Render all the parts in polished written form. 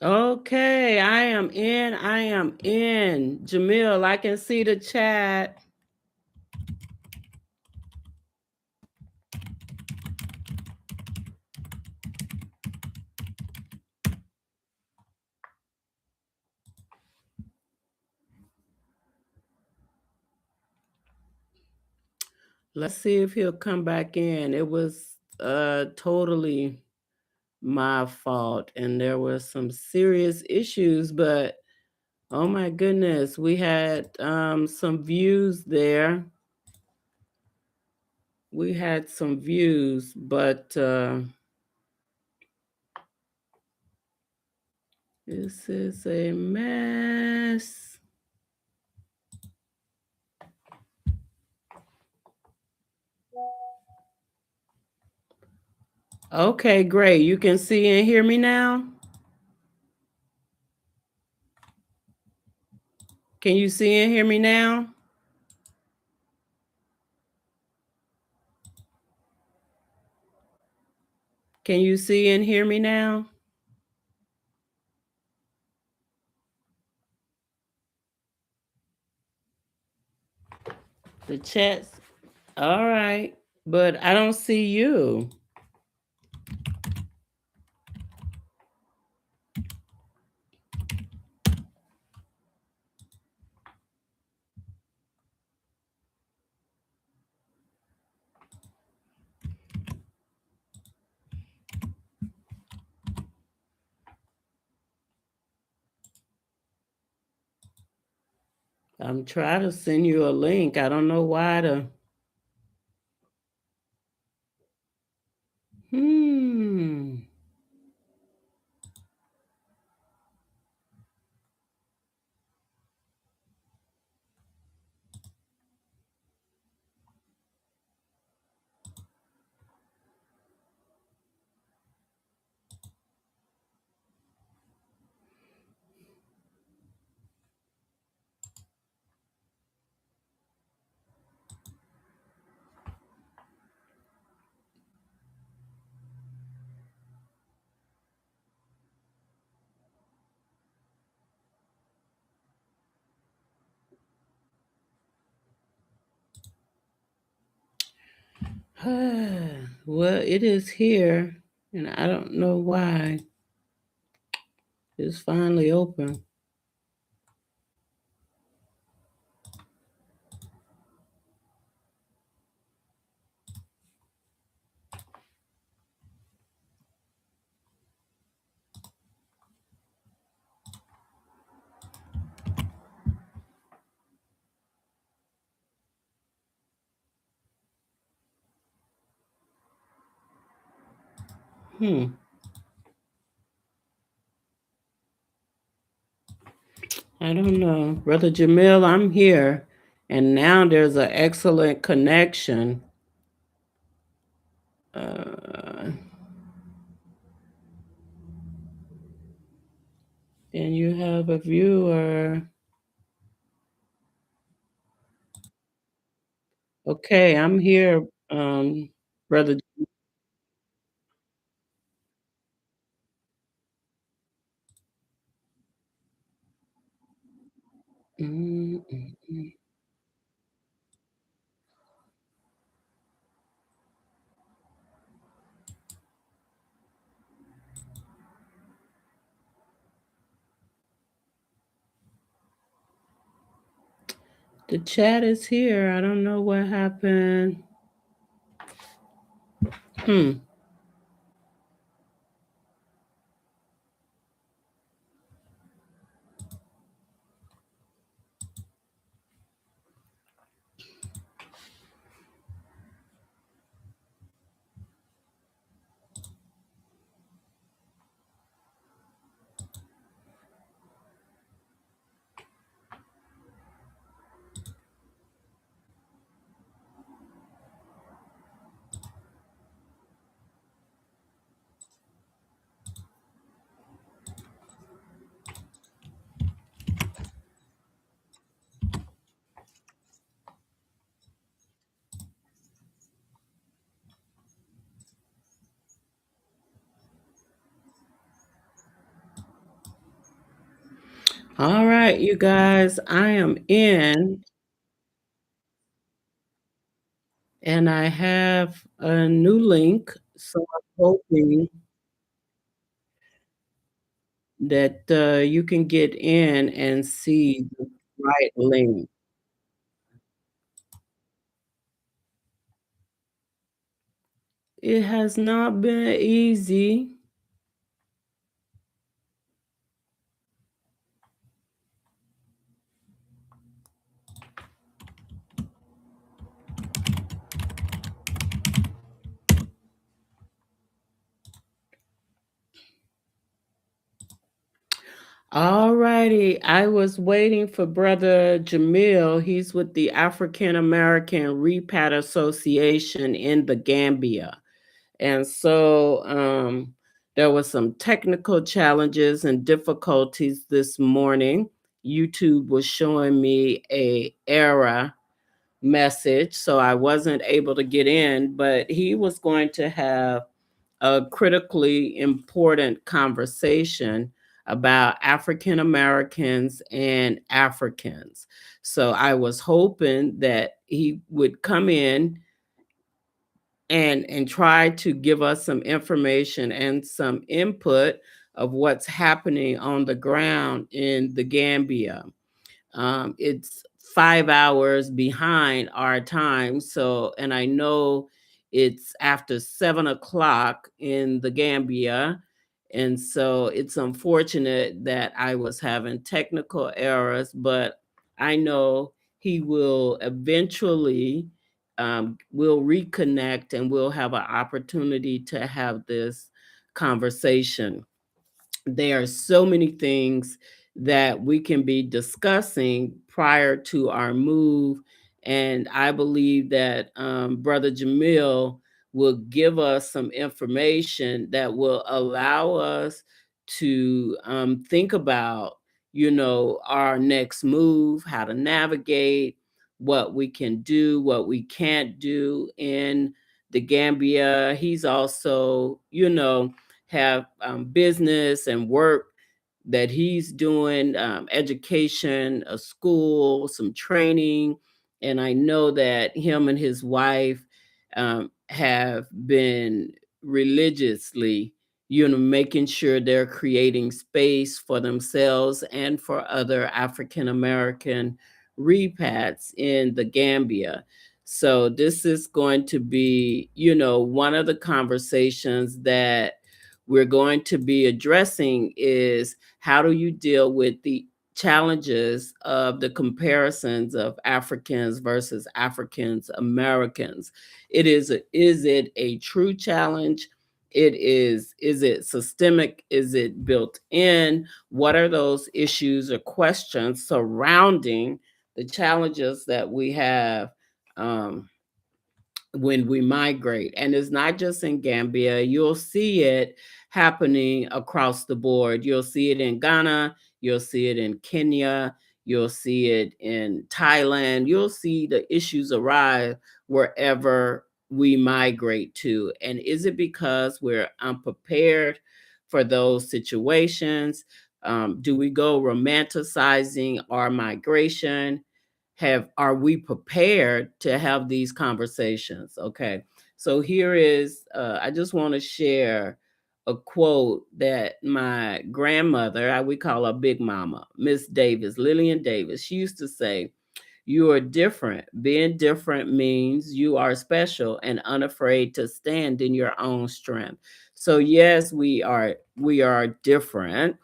Okay, I am in. I am in. Jamil, I can see the chat. Let's see if he'll come back in. It was totally my fault, and there were some serious issues, but oh my goodness, we had some views there. We had some views, but this is a mess. Okay, great. You can see and hear me now? Can you see and hear me now? Can you see and hear me now? The chat's all right, but I don't see you. I'm trying to send you a link. I don't know why to. Hmm. Well, it is here, and I don't know why. It's finally open. I don't know. Brother Jamil, I'm here. And now there's an excellent connection. And you have a viewer. Okay, I'm here, Brother. Mm, mm, mm. The chat is here. I don't know what happened. Hmm. All right, you guys, I am in and I have a new link. So I'm hoping that you can get in and see the right link. It has not been easy. All righty. I was waiting for Brother Jamil. He's with the African American Repat Association in the Gambia. And so there were some technical challenges and difficulties this morning. YouTube was showing me a error message, so I wasn't able to get in, but he was going to have a critically important conversation about African Americans and Africans. So I was hoping that he would come in and try to give us some information and some input of what's happening on the ground in the Gambia. It's 5 hours behind our time. So, and I know it's after 7 o'clock in the Gambia. And so it's unfortunate that I was having technical errors, but I know he will eventually we'll reconnect and we'll have an opportunity to have this conversation. There are so many things that we can be discussing prior to our move. And I believe that Brother Jamil will give us some information that will allow us to think about, our next move, how to navigate, what we can do, what we can't do in the Gambia. He's also, have business and work that he's doing, education, a school, some training. And I know that him and his wife have been religiously, making sure they're creating space for themselves and for other African American repats in the Gambia. So this is going to be, one of the conversations that we're going to be addressing is how do you deal with the challenges of the comparisons of Africans versus Africans Americans. Is it a true challenge? Is it systemic? Is it built in? What are those issues or questions surrounding the challenges that we have um, when we migrate? And it's not just in Gambia, you'll see it happening across the board. You'll see it in Ghana, you'll see it in Kenya, you'll see it in Thailand. You'll see the issues arise wherever we migrate to. And is it because we're unprepared for those situations? Do we go romanticizing our migration? Have Are we prepared to have these conversations? Okay, so here is I just want to share a quote that my grandmother, we call her Big Mama, Miss Davis, Lillian Davis, she used to say, "You are different. Being different means you are special and unafraid to stand in your own strength." So yes, we are different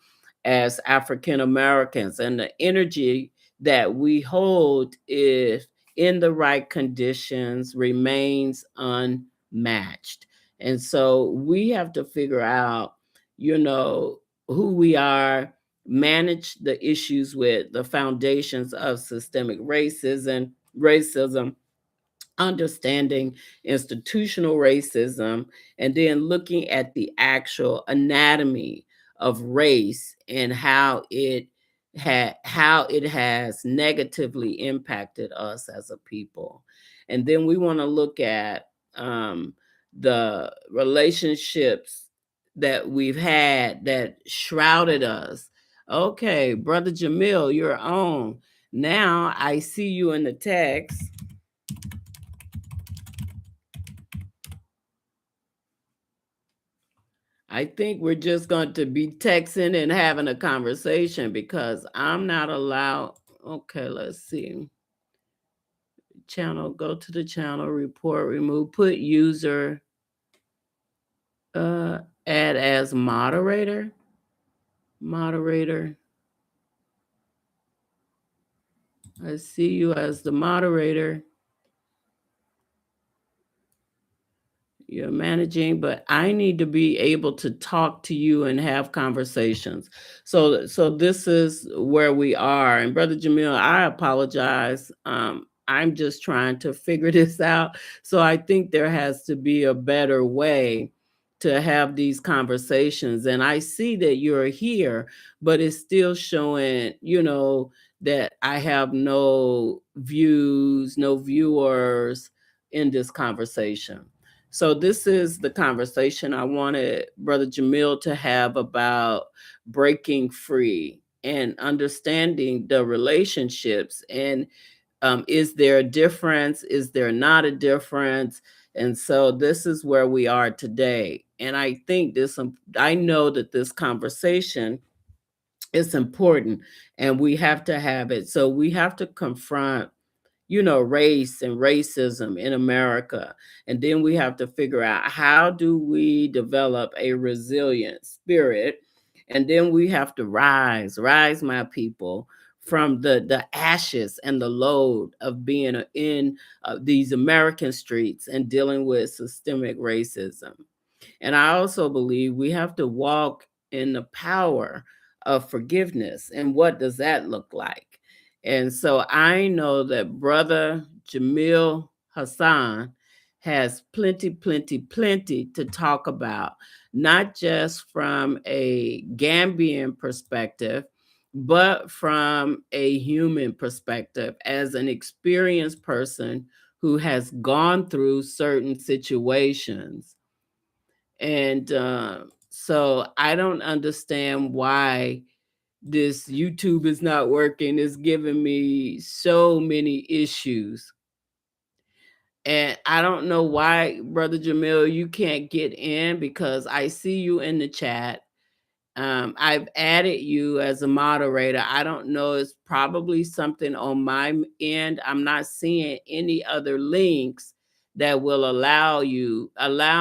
as African Americans, and the energy that we hold, if in the right conditions, remains unmatched. And so we have to figure out, who we are, manage the issues with the foundations of systemic racism, understanding institutional racism, and then looking at the actual anatomy of race and how it has negatively impacted us as a people. And then we want to look at the relationships that we've had that shrouded us Okay, Brother Jamil, you're on. Now I see you in the text. I think we're just going to be texting and having a conversation because I'm not allowed. Okay, let's see. Channel, go to the channel, report, remove, put user, uh, add as moderator. Moderator. I see you as the moderator. You're managing, but I need to be able to talk to you and have conversations. So this is where we are. And Brother Jamil, I apologize. I'm just trying to figure this out. So I think there has to be a better way to have these conversations. And I see that you're here, but it's still showing, that I have no views, no viewers in this conversation. So this is the conversation I wanted Brother Jamil to have about breaking free and understanding the relationships. And is there a difference? Is there not a difference? And so this is where we are today. And I think I know that this conversation is important and we have to have it. So we have to confront race and racism in America. And then we have to figure out, how do we develop a resilient spirit? And then we have to rise, my people, from the ashes and the load of being in these American streets and dealing with systemic racism. And I also believe we have to walk in the power of forgiveness. And what does that look like? And so I know that Brother Jamil Hassan has plenty, plenty, plenty to talk about, not just from a Gambian perspective, but from a human perspective, as an experienced person who has gone through certain situations. And so I don't understand why this YouTube is not working. It's giving me so many issues. And I don't know why, Brother Jamil, you can't get in, because I see you in the chat. I've added you as a moderator. I don't know. It's probably something on my end. I'm not seeing any other links that will allow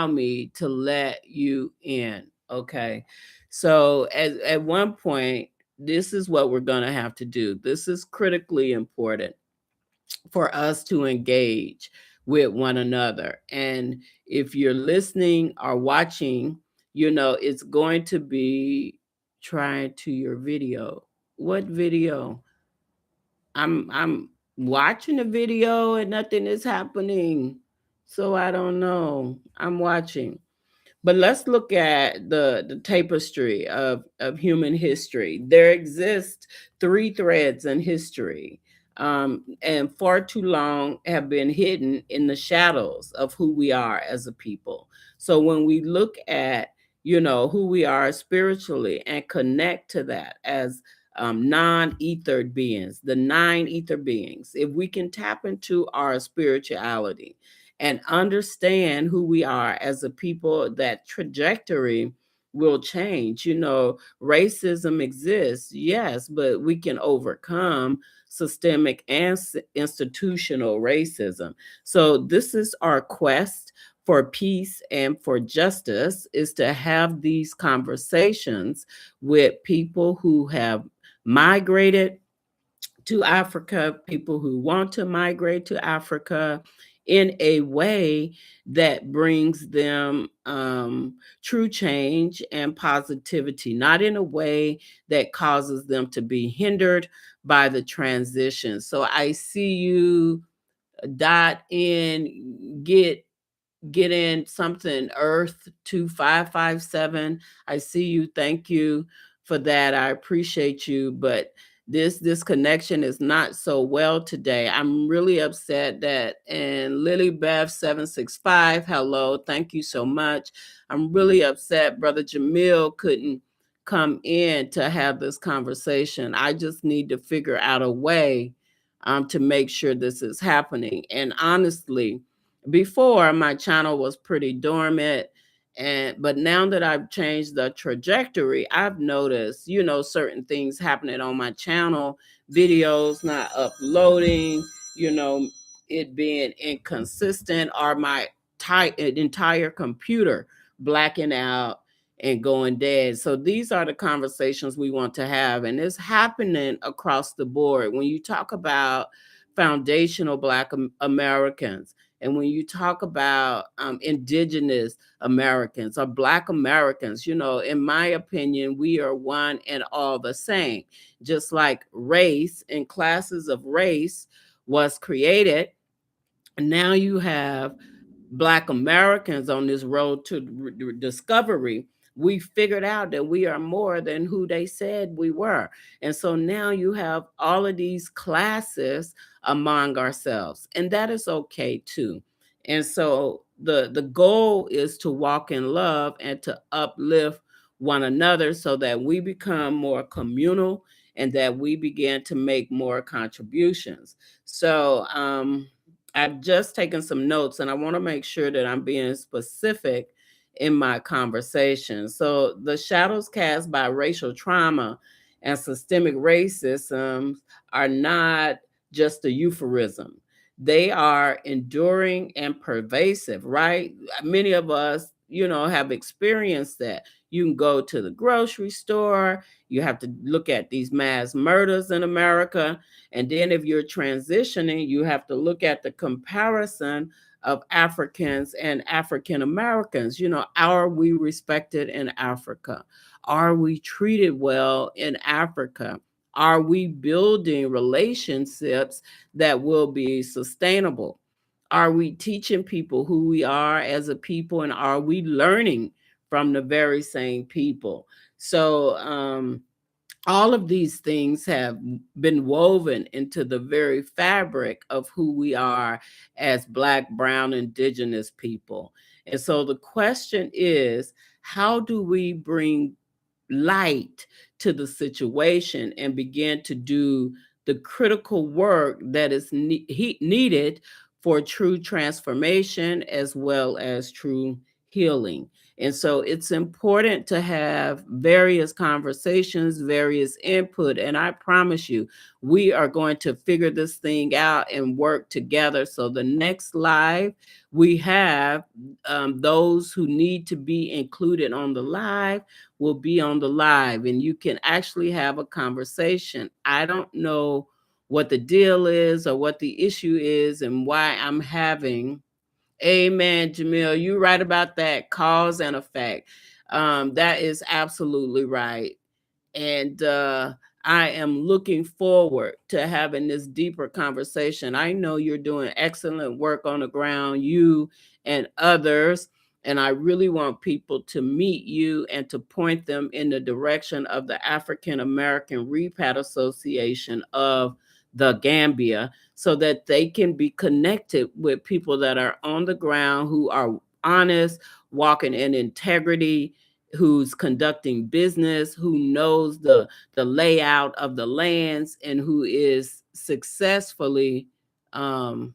me to let you in. Okay. So at one point, this is what we're going to have to do. This is critically important for us to engage with one another. And if you're listening or watching, it's going to be trying to your video. What video? I'm watching a video and nothing is happening. So I don't know. I'm watching. But let's look at the tapestry of human history. There exist three threads in history, and far too long have been hidden in the shadows of who we are as a people. So when we look at, who we are spiritually and connect to that as non-ethered beings, the nine ether beings, if we can tap into our spirituality and understand who we are as a people, that trajectory will change. Racism exists, yes, but we can overcome systemic and institutional racism. So this is our quest for peace and for justice, is to have these conversations with people who have migrated to Africa, people who want to migrate to Africa, in a way that brings them true change and positivity, not in a way that causes them to be hindered by the transition. So I see you dot in, get in something, Earth 2557. I see you. Thank you for that. I appreciate you. But this connection is not so well today. I'm really upset that. And Lily Beth 765, hello, thank you so much. I'm really upset Brother Jamil couldn't come in to have this conversation. I just need to figure out a way to make sure this is happening. And honestly, before my channel was pretty dormant, but now that I've changed the trajectory, I've noticed, certain things happening on my channel, videos not uploading, you know, it being inconsistent, or my entire computer blacking out and going dead. So these are the conversations we want to have, and it's happening across the board. When you talk about foundational Black Americans, and when you talk about indigenous Americans or Black Americans, in my opinion, we are one and all the same. Just like race and classes of race was created, now you have Black Americans on this road to discovery. We figured out that we are more than who they said we were. And so now you have all of these classes among ourselves, and that is okay too. And so the goal is to walk in love and to uplift one another so that we become more communal and that we begin to make more contributions. So I've just taken some notes, and I want to make sure that I'm being specific in my conversation. So, the shadows cast by racial trauma and systemic racism are not just a euphemism. They are enduring and pervasive, right? Many of us, have experienced that. You can go to the grocery store, you have to look at these mass murders in America, and then if you're transitioning, you have to look at the comparison of Africans and African Americans. Are we respected in Africa? Are we treated well in Africa? Are we building relationships that will be sustainable? Are we teaching people who we are as a people, and are we learning from the very same people? So, all of these things have been woven into the very fabric of who we are as Black, brown, indigenous people. And so the question is, how do we bring light to the situation and begin to do the critical work that is needed for true transformation as well as true healing? And so it's important to have various conversations, various input. And I promise you, we are going to figure this thing out and work together. So the next live, we have those who need to be included on the live will be on the live, and you can actually have a conversation. I don't know what the deal is or what the issue is and why I'm having. Amen, Jamil. You're right about that. Cause and effect. That is absolutely right. And I am looking forward to having this deeper conversation. I know you're doing excellent work on the ground, you and others. And I really want people to meet you and to point them in the direction of the African American Repat Association of the Gambia, so that they can be connected with people that are on the ground, who are honest, walking in integrity, who's conducting business, who knows the layout of the lands, and who is um,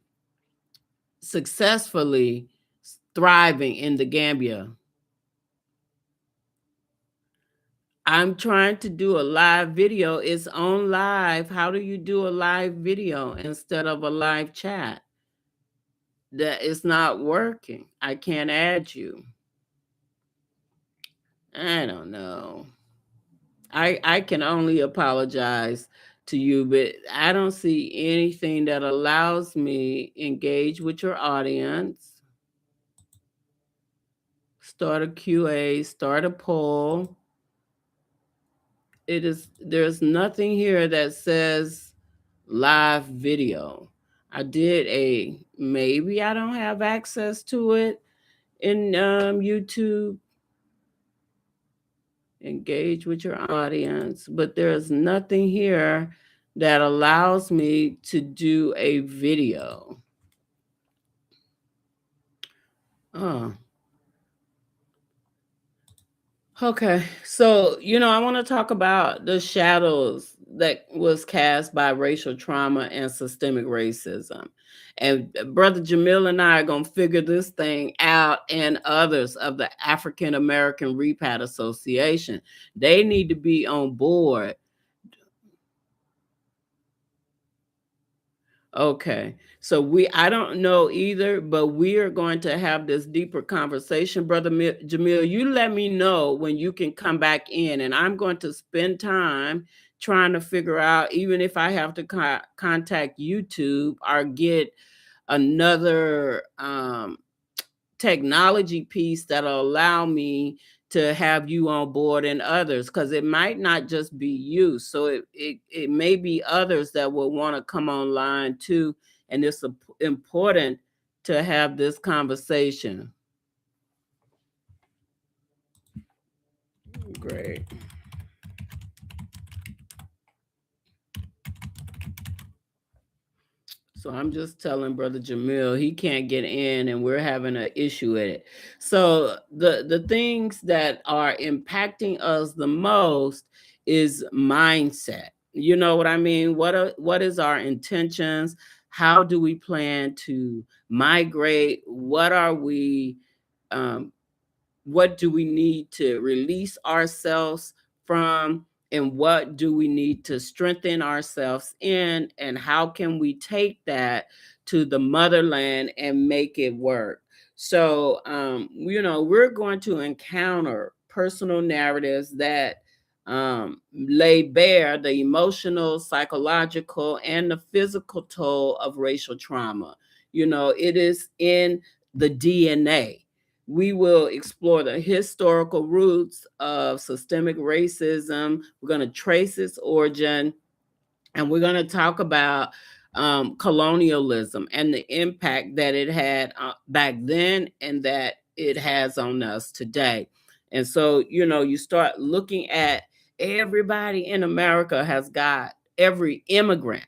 successfully thriving in the Gambia. I'm trying to do a live video. It's on live. How do you do a live video instead of a live chat? That is not working. I can't add you. I don't know. I can only apologize to you, but I don't see anything that allows me engage with your audience. Start a QA, start a poll. There's nothing here that says live video. Maybe I don't have access to it in YouTube. Engage with your audience, but there's nothing here that allows me to do a video. Oh, Okay, so I want to talk about the shadows that was cast by racial trauma and systemic racism. And Brother Jamil and I are going to figure this thing out, and others of the African American Repat Association. They need to be on board. Okay. So I don't know either, but we are going to have this deeper conversation. Brother Jamil, you let me know when you can come back in, and I'm going to spend time trying to figure out, even if I have to contact YouTube or get another technology piece that'll allow me to have you on board and others, because it might not just be you. So it may be others that will want to come online too. And it's important to have this conversation. Great. So I'm just telling Brother Jamil he can't get in, and we're having an issue with it. So the things that are impacting us the most is mindset. You know what I mean? What is our intentions? How do we plan to migrate? Um, what do we need to release ourselves from, and what do we need to strengthen ourselves in, and how can we take that to the motherland and make it work? So we're going to encounter personal narratives that lay bare the emotional, psychological, and the physical toll of racial trauma. It is in the DNA. We will explore the historical roots of systemic racism. We're going to trace its origin, and we're going to talk about colonialism and the impact that it had back then and that it has on us today. And so, you start looking at everybody in America has got, every immigrant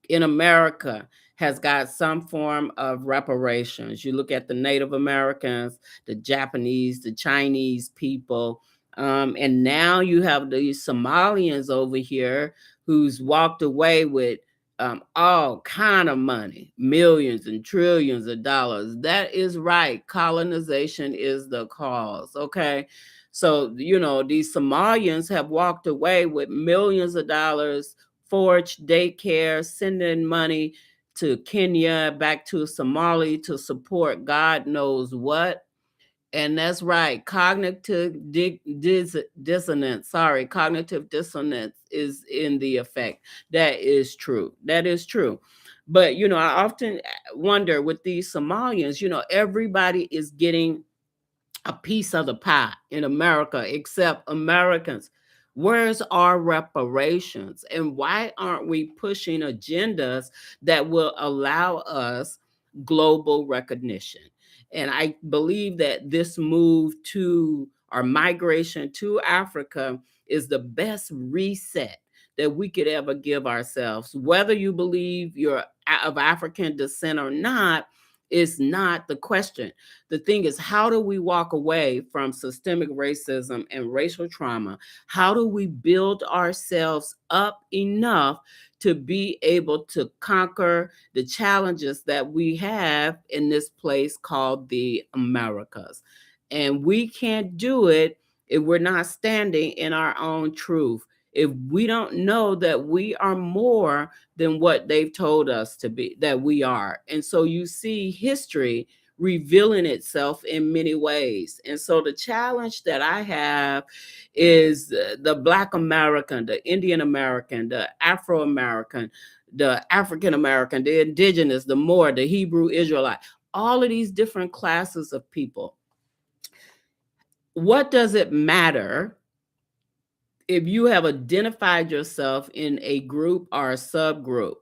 in America has got some form of reparations. You look at the Native Americans, the Japanese, the Chinese people, and now you have these Somalians over here who's walked away with all kind of money, millions and trillions of dollars. That is right. Colonization is the cause. Okay. So, these Somalians have walked away with millions of dollars, forged daycare, sending money to Kenya, back to Somalia to support God knows what. And that's right. Dissonance. Sorry, cognitive dissonance is in the effect. That is true. That is true. But, I often wonder with these Somalians, everybody is getting a piece of the pie in America, except Americans. Where's our reparations? And why aren't we pushing agendas that will allow us global recognition? And I believe that this move to our migration to Africa is the best reset that we could ever give ourselves. Whether you believe you're of African descent or not, is not the question. The thing is, how do we walk away from systemic racism and racial trauma? How do we build ourselves up enough to be able to conquer the challenges that we have in this place called the Americas? And we can't do it if we're not standing in our own truth. If we don't know that we are more than what they've told us to be, that we are. And so you see history revealing itself in many ways. And so the challenge that I have is the Black American, the Indian American, the Afro American, the African American, the indigenous, the Moor, the Hebrew Israelite, all of these different classes of people. What does it matter if you have identified yourself in a group or a subgroup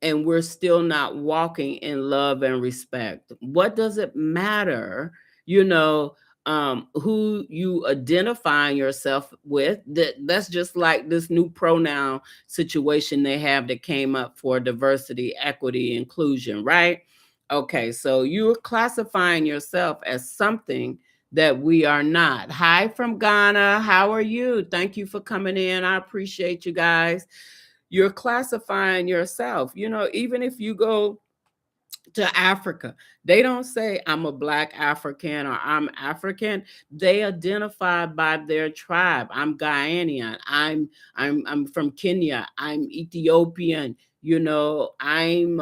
and we're still not walking in love and respect? What does it matter, who you identifying yourself with? That's just like this new pronoun situation they have that came up for diversity, equity, inclusion, right? Okay, so you're classifying yourself as something that we are not. Hi from Ghana. How are you? Thank you for coming in. I appreciate you guys. You're classifying yourself. Even if you go to Africa, they don't say I'm a Black African or I'm African. They identify by their tribe. I'm Ghanaian. I'm from Kenya. I'm Ethiopian. I'm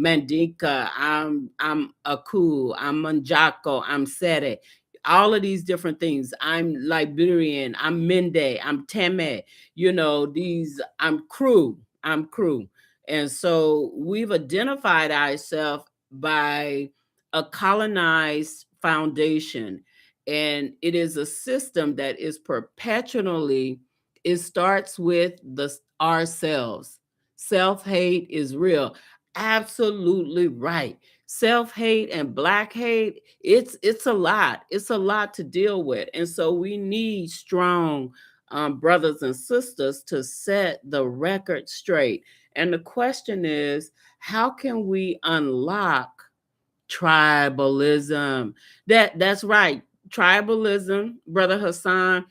Mandinka. I'm Aku. I'm Manjako. I'm Sere. All of these different things. I'm Liberian. I'm Mende. I'm Teme. I'm Crew. I'm Crew. And so we've identified ourselves by a colonized foundation. And it is a system that is perpetually, it starts with the ourselves. Self-hate is real. Absolutely right. Self-hate and Black hate, it's a lot. It's a lot to deal with. And so we need strong brothers and sisters to set the record straight. And the question is, how can we unlock tribalism? That's right. Tribalism, Brother Hassan,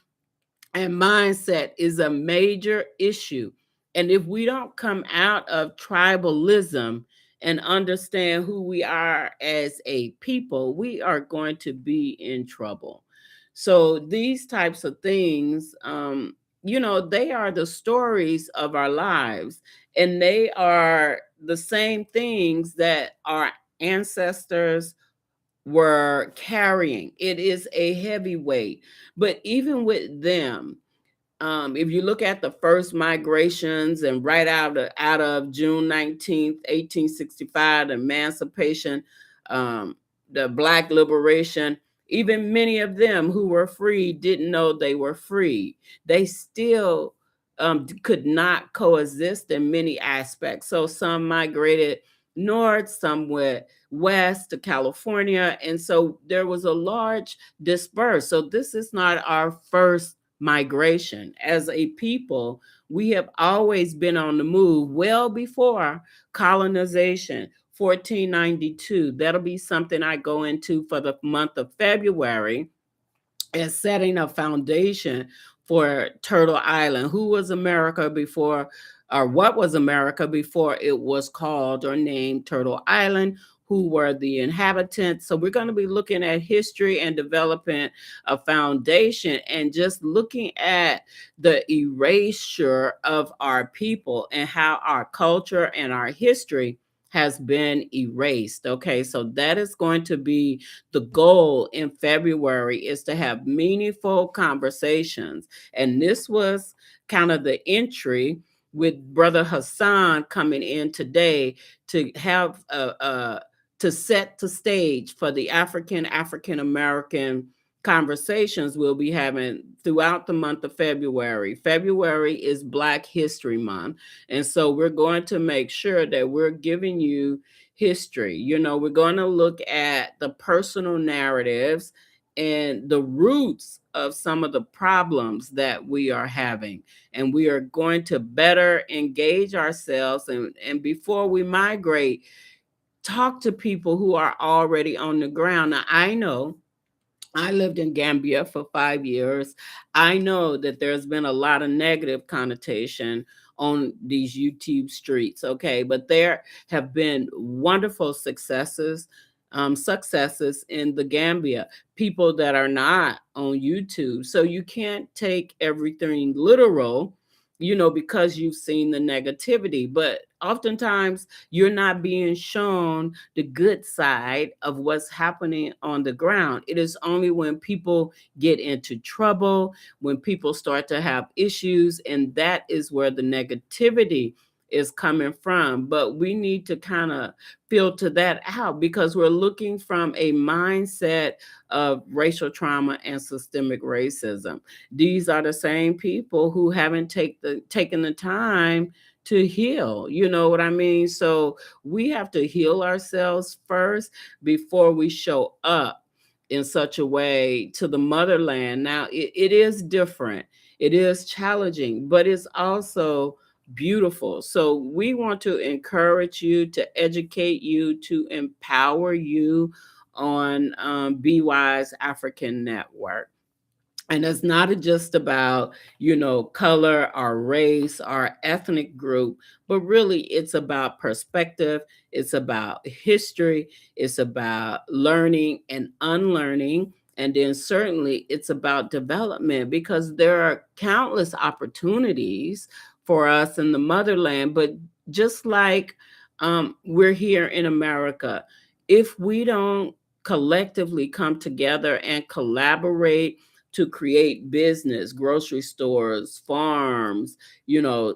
and mindset is a major issue. And if we don't come out of tribalism and understand who we are as a people, we are going to be in trouble. So these types of things, they are the stories of our lives, and they are the same things that our ancestors were carrying. It is a heavy weight. But even with them, if you look at the first migrations and right out of June 19th, 1865, the emancipation, um, the Black liberation, even many of them who were free didn't know they were free. They still could not coexist in many aspects. So some migrated north, some went west to California. And so there was a large disperse. So this is not our first migration. As a people, we have always been on the move well before colonization. 1492. That'll be something I go into for the month of February, as setting a foundation for Turtle Island. Who was America before, or what was America before it was called or named Turtle Island? Who were the inhabitants? So we're going to be looking at history and developing a foundation, and just looking at the erasure of our people and how our culture and our history has been erased. Okay, so that is going to be the goal in February, is to have meaningful conversations. And this was kind of the entry with Brother Hassan coming in today to have to set the stage for the African American conversations we'll be having throughout the month of February. February is Black History Month. And so we're going to make sure that we're giving you history. We're going to look at the personal narratives and the roots of some of the problems that we are having. And we are going to better engage ourselves. And before we migrate, talk to people who are already on the ground. Now, I know I lived in Gambia for 5 years. I know that there's been a lot of negative connotation on these YouTube streets, okay? But there have been wonderful successes in the Gambia, people that are not on YouTube. So you can't take everything literal, because you've seen the negativity. But oftentimes you're not being shown the good side of what's happening on the ground. It is only when people get into trouble, when people start to have issues, and that is where the negativity is coming from. But we need to kind of filter that out, because we're looking from a mindset of racial trauma and systemic racism. These are the same people who haven't taken the time to heal. You know what I mean? So we have to heal ourselves first before we show up in such a way to the motherland. Now, it is different, it is challenging, but it's also beautiful. So we want to encourage you, to educate you, to empower you on BWise African Network. And it's not just about, color or race or ethnic group, but really it's about perspective, it's about history, it's about learning and unlearning. And then certainly it's about development, because there are countless opportunities for us in the motherland. But just like we're here in America, if we don't collectively come together and collaborate to create business, grocery stores, farms,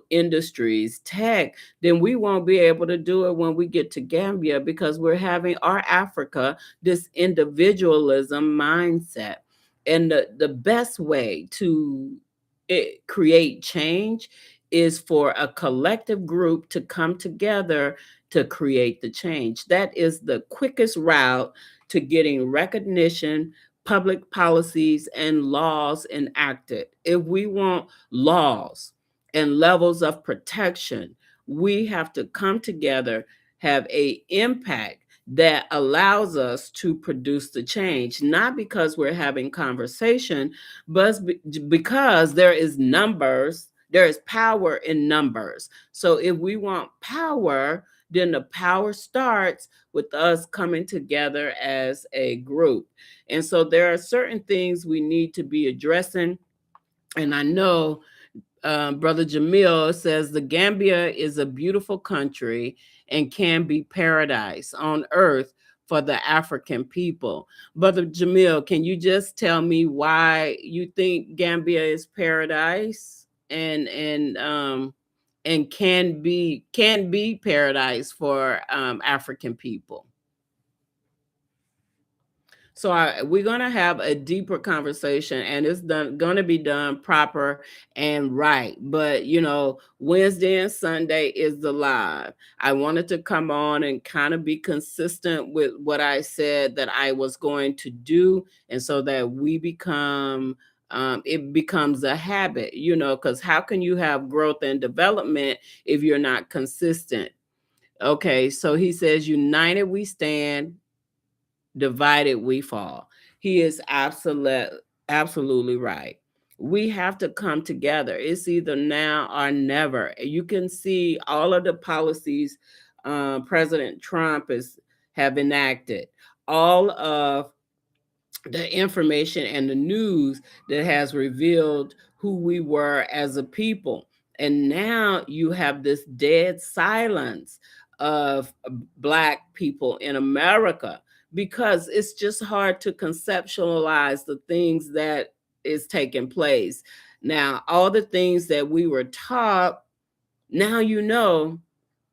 industries, tech, then we won't be able to do it when we get to Gambia, because we're having our Africa, this individualism mindset. And the best way to create change is for a collective group to come together to create the change. That is the quickest route to getting recognition, public policies, and laws enacted. If we want laws and levels of protection, we have to come together, have a impact that allows us to produce the change, not because we're having conversation, but because there is power in numbers. So if we want power, then the power starts with us coming together as a group. And so there are certain things we need to be addressing. And I know Brother Jamil says the Gambia is a beautiful country and can be paradise on earth for the African people. Brother Jamil, can you just tell me why you think Gambia is paradise and can be paradise for African people? So we're going to have a deeper conversation, and it's going to be done proper and right. But, Wednesday and Sunday is the live. I wanted to come on and kind of be consistent with what I said that I was going to do. And so that it becomes a habit, because how can you have growth and development if you're not consistent? Okay, so he says, united we stand, divided we fall. He is absolutely right. We have to come together. It's either now or never. You can see all of the policies President Trump have enacted, all of the information and the news that has revealed who we were as a people. And now you have this dead silence of Black people in America, because it's just hard to conceptualize the things that is taking place. Now, all the things that we were taught, now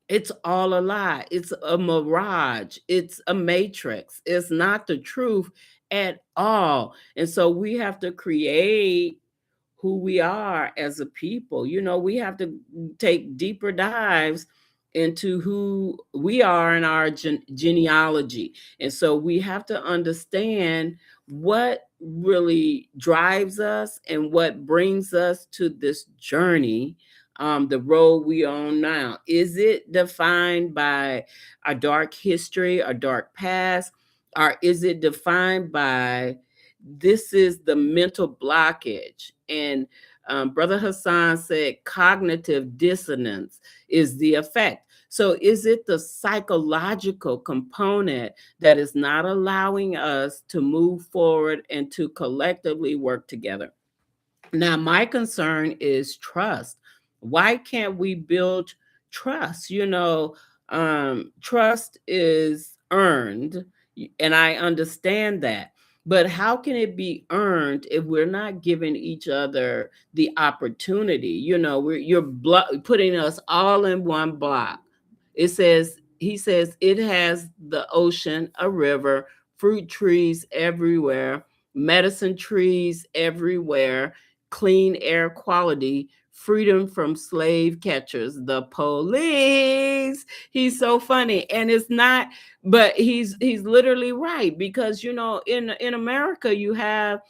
it's all a lie. It's a mirage. It's a matrix. It's not the truth at all. And so we have to create who we are as a people. We have to take deeper dives into who we are in our genealogy. And so we have to understand what really drives us and what brings us to this journey, the road we on now. Is it defined by a dark history, a dark past, or is it defined by this is the mental blockage? And Brother Hassan said cognitive dissonance is the effect. So is it the psychological component that is not allowing us to move forward and to collectively work together? Now, my concern is trust. Why can't we build trust? Trust is earned, and I understand that. But how can it be earned if we're not giving each other the opportunity? You're putting us all in one block. He says, it has the ocean, a river, fruit trees everywhere, medicine trees everywhere, clean air quality, freedom from slave catchers, the police. He's so funny. And it's not, but he's literally right, because in America you have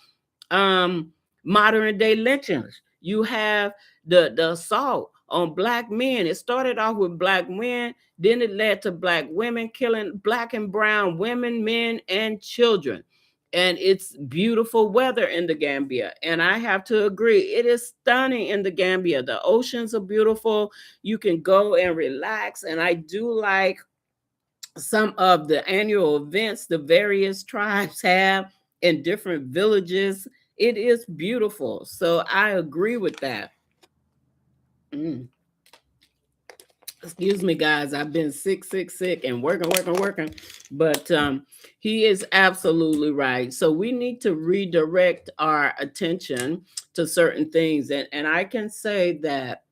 modern day lynchings. You have the assault on black men. It started off with black men, then it led to black women killing black and brown women, men, and children. And it's beautiful weather in the Gambia. And I have to agree, it is stunning in the Gambia. The oceans are beautiful. You can go and relax. And I do like some of the annual events the various tribes have in different villages. It is beautiful. So I agree with that. Mm. Excuse me, guys. I've been sick, and working. But he is absolutely right. So we need to redirect our attention to certain things. And I can say that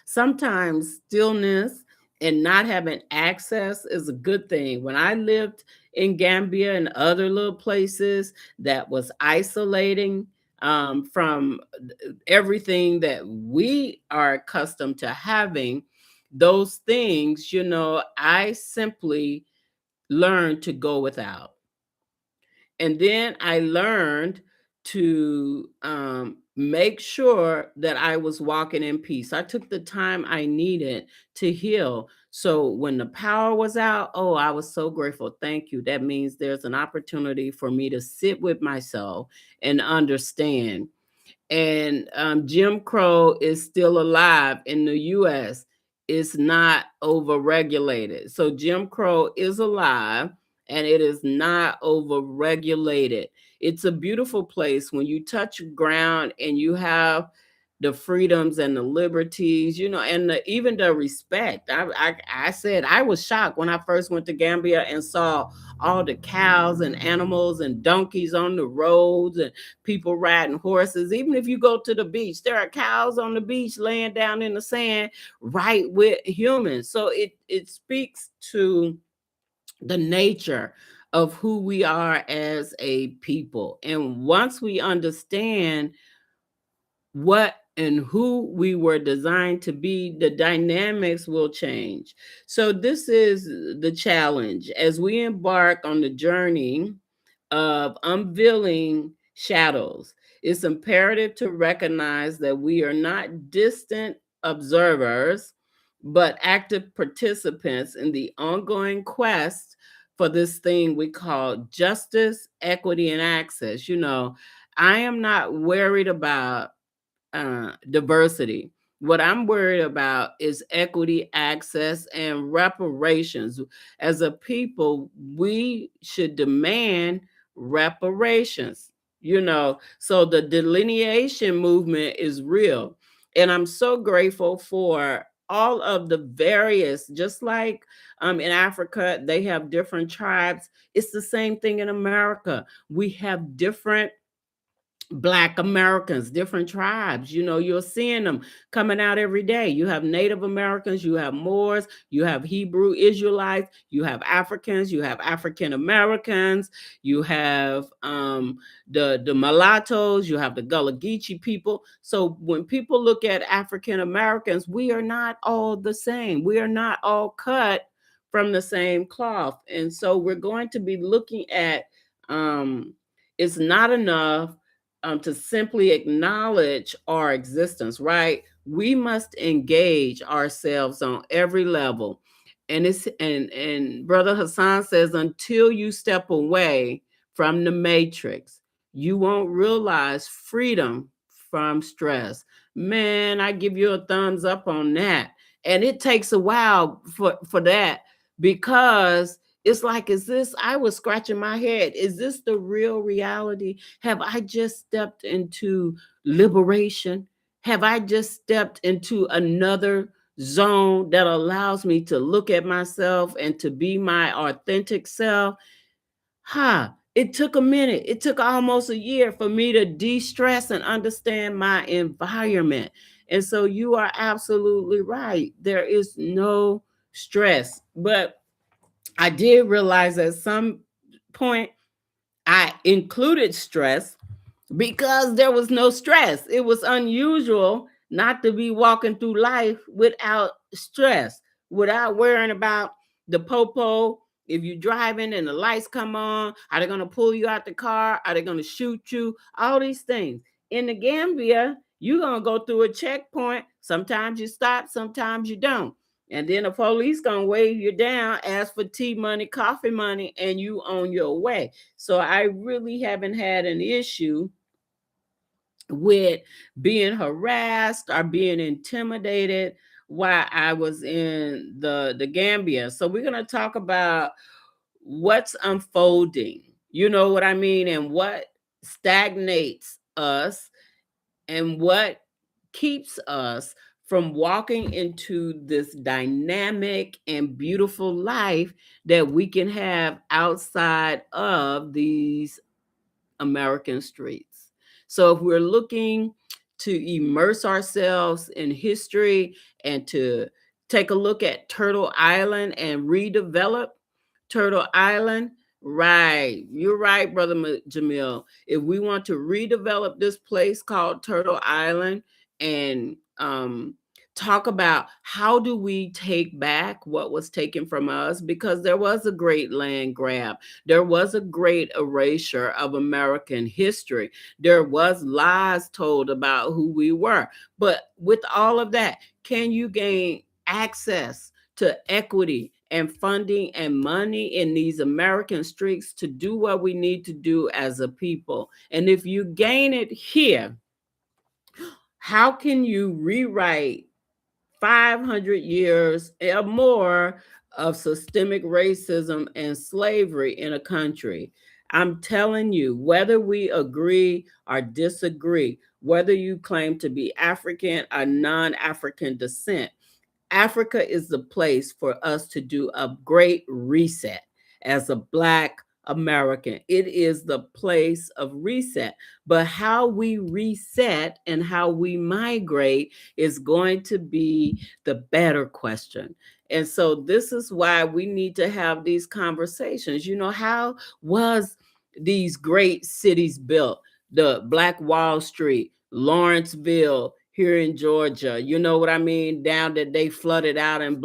sometimes stillness and not having access is a good thing. When I lived in Gambia and other little places that was isolating from everything that we are accustomed to having, those things, I simply learned to go without. And then I learned to make sure that I was walking in peace. I took the time I needed to heal. So when the power was out, oh, I was so grateful. Thank you. That means there's an opportunity for me to sit with myself and understand. And Jim Crow is still alive in the US. It's not overregulated. So Jim Crow is alive and it is not overregulated. It's a beautiful place when you touch ground and you have the freedoms and the liberties, and even the respect. I said I was shocked when I first went to Gambia and saw all the cows and animals and donkeys on the roads and people riding horses. Even if you go to the beach, there are cows on the beach laying down in the sand right with humans. So it speaks to the nature of who we are as a people. And once we understand what and who we were designed to be, the dynamics will change. So, this is the challenge as we embark on the journey of unveiling shadows. It's imperative to recognize that we are not distant observers, but active participants in the ongoing quest for this thing we call justice, equity, and access. I am not worried about diversity. What I'm worried about is equity, access, and reparations. As a people, we should demand reparations. So the delineation movement is real. And I'm so grateful for all of the various, just like in Africa, they have different tribes. It's the same thing in America. We have different Black Americans, different tribes. You're seeing them coming out every day. You have Native Americans, you have Moors, you have Hebrew Israelites, you have Africans, you have African Americans, you have the mulattoes, you have the Gullah Geechee people. So when people look at African Americans, we are not all the same. We are not all cut from the same cloth. And so we're going to be looking at it's not enough to simply acknowledge our existence, right? We must engage ourselves on every level. And Brother Hassan says, until you step away from the matrix, you won't realize freedom from stress. Man, I give you a thumbs up on that. And it takes a while for that, because it's like, I was scratching my head. Is this the real reality? Have I just stepped into liberation? Have I just stepped into another zone that allows me to look at myself and to be my authentic self? It took a minute. It took almost a year for me to de-stress and understand my environment. And so you are absolutely right. There is no stress. But I did realize at some point I included stress because there was no stress. It was unusual not to be walking through life without stress, without worrying about the popo. If you're driving and the lights come on, are they going to pull you out the car? Are they going to shoot you? All these things. In the Gambia, You're going to go through a checkpoint. Sometimes you stop, sometimes you don't. And then the police going to wave you down, ask for tea money, coffee money, and you on your way. So I really haven't had an issue with being harassed or being intimidated while I was in the Gambia. So we're going to talk about what's unfolding, you know what I mean, and what stagnates us and what keeps us from walking into this dynamic and beautiful life that we can have outside of these American streets. So if we're looking to immerse ourselves in history and to take a look at Turtle Island and redevelop Turtle Island, right, you're right, Brother Jamil. If we want to redevelop this place called Turtle Island and talk about how do we take back what was taken from us, because there was a great land grab, there was a great erasure of American history, there was lies told about who we were. But with all of that, can you gain access to equity and funding and money in these American streets to do what we need to do as a people? And if you gain it here, how can you rewrite 500 years or more of systemic racism and slavery in a country? I'm telling you, whether we agree or disagree, whether you claim to be African or non-African descent, Africa is the place for us to do a great reset as a Black American. It is the place of reset. But how we reset and how we migrate is going to be the better question. And so this is why we need to have these conversations. You know, how was these great cities built? The Black Wall Street, Lawrenceville, here in Georgia, you know what I mean? Down that they flooded out and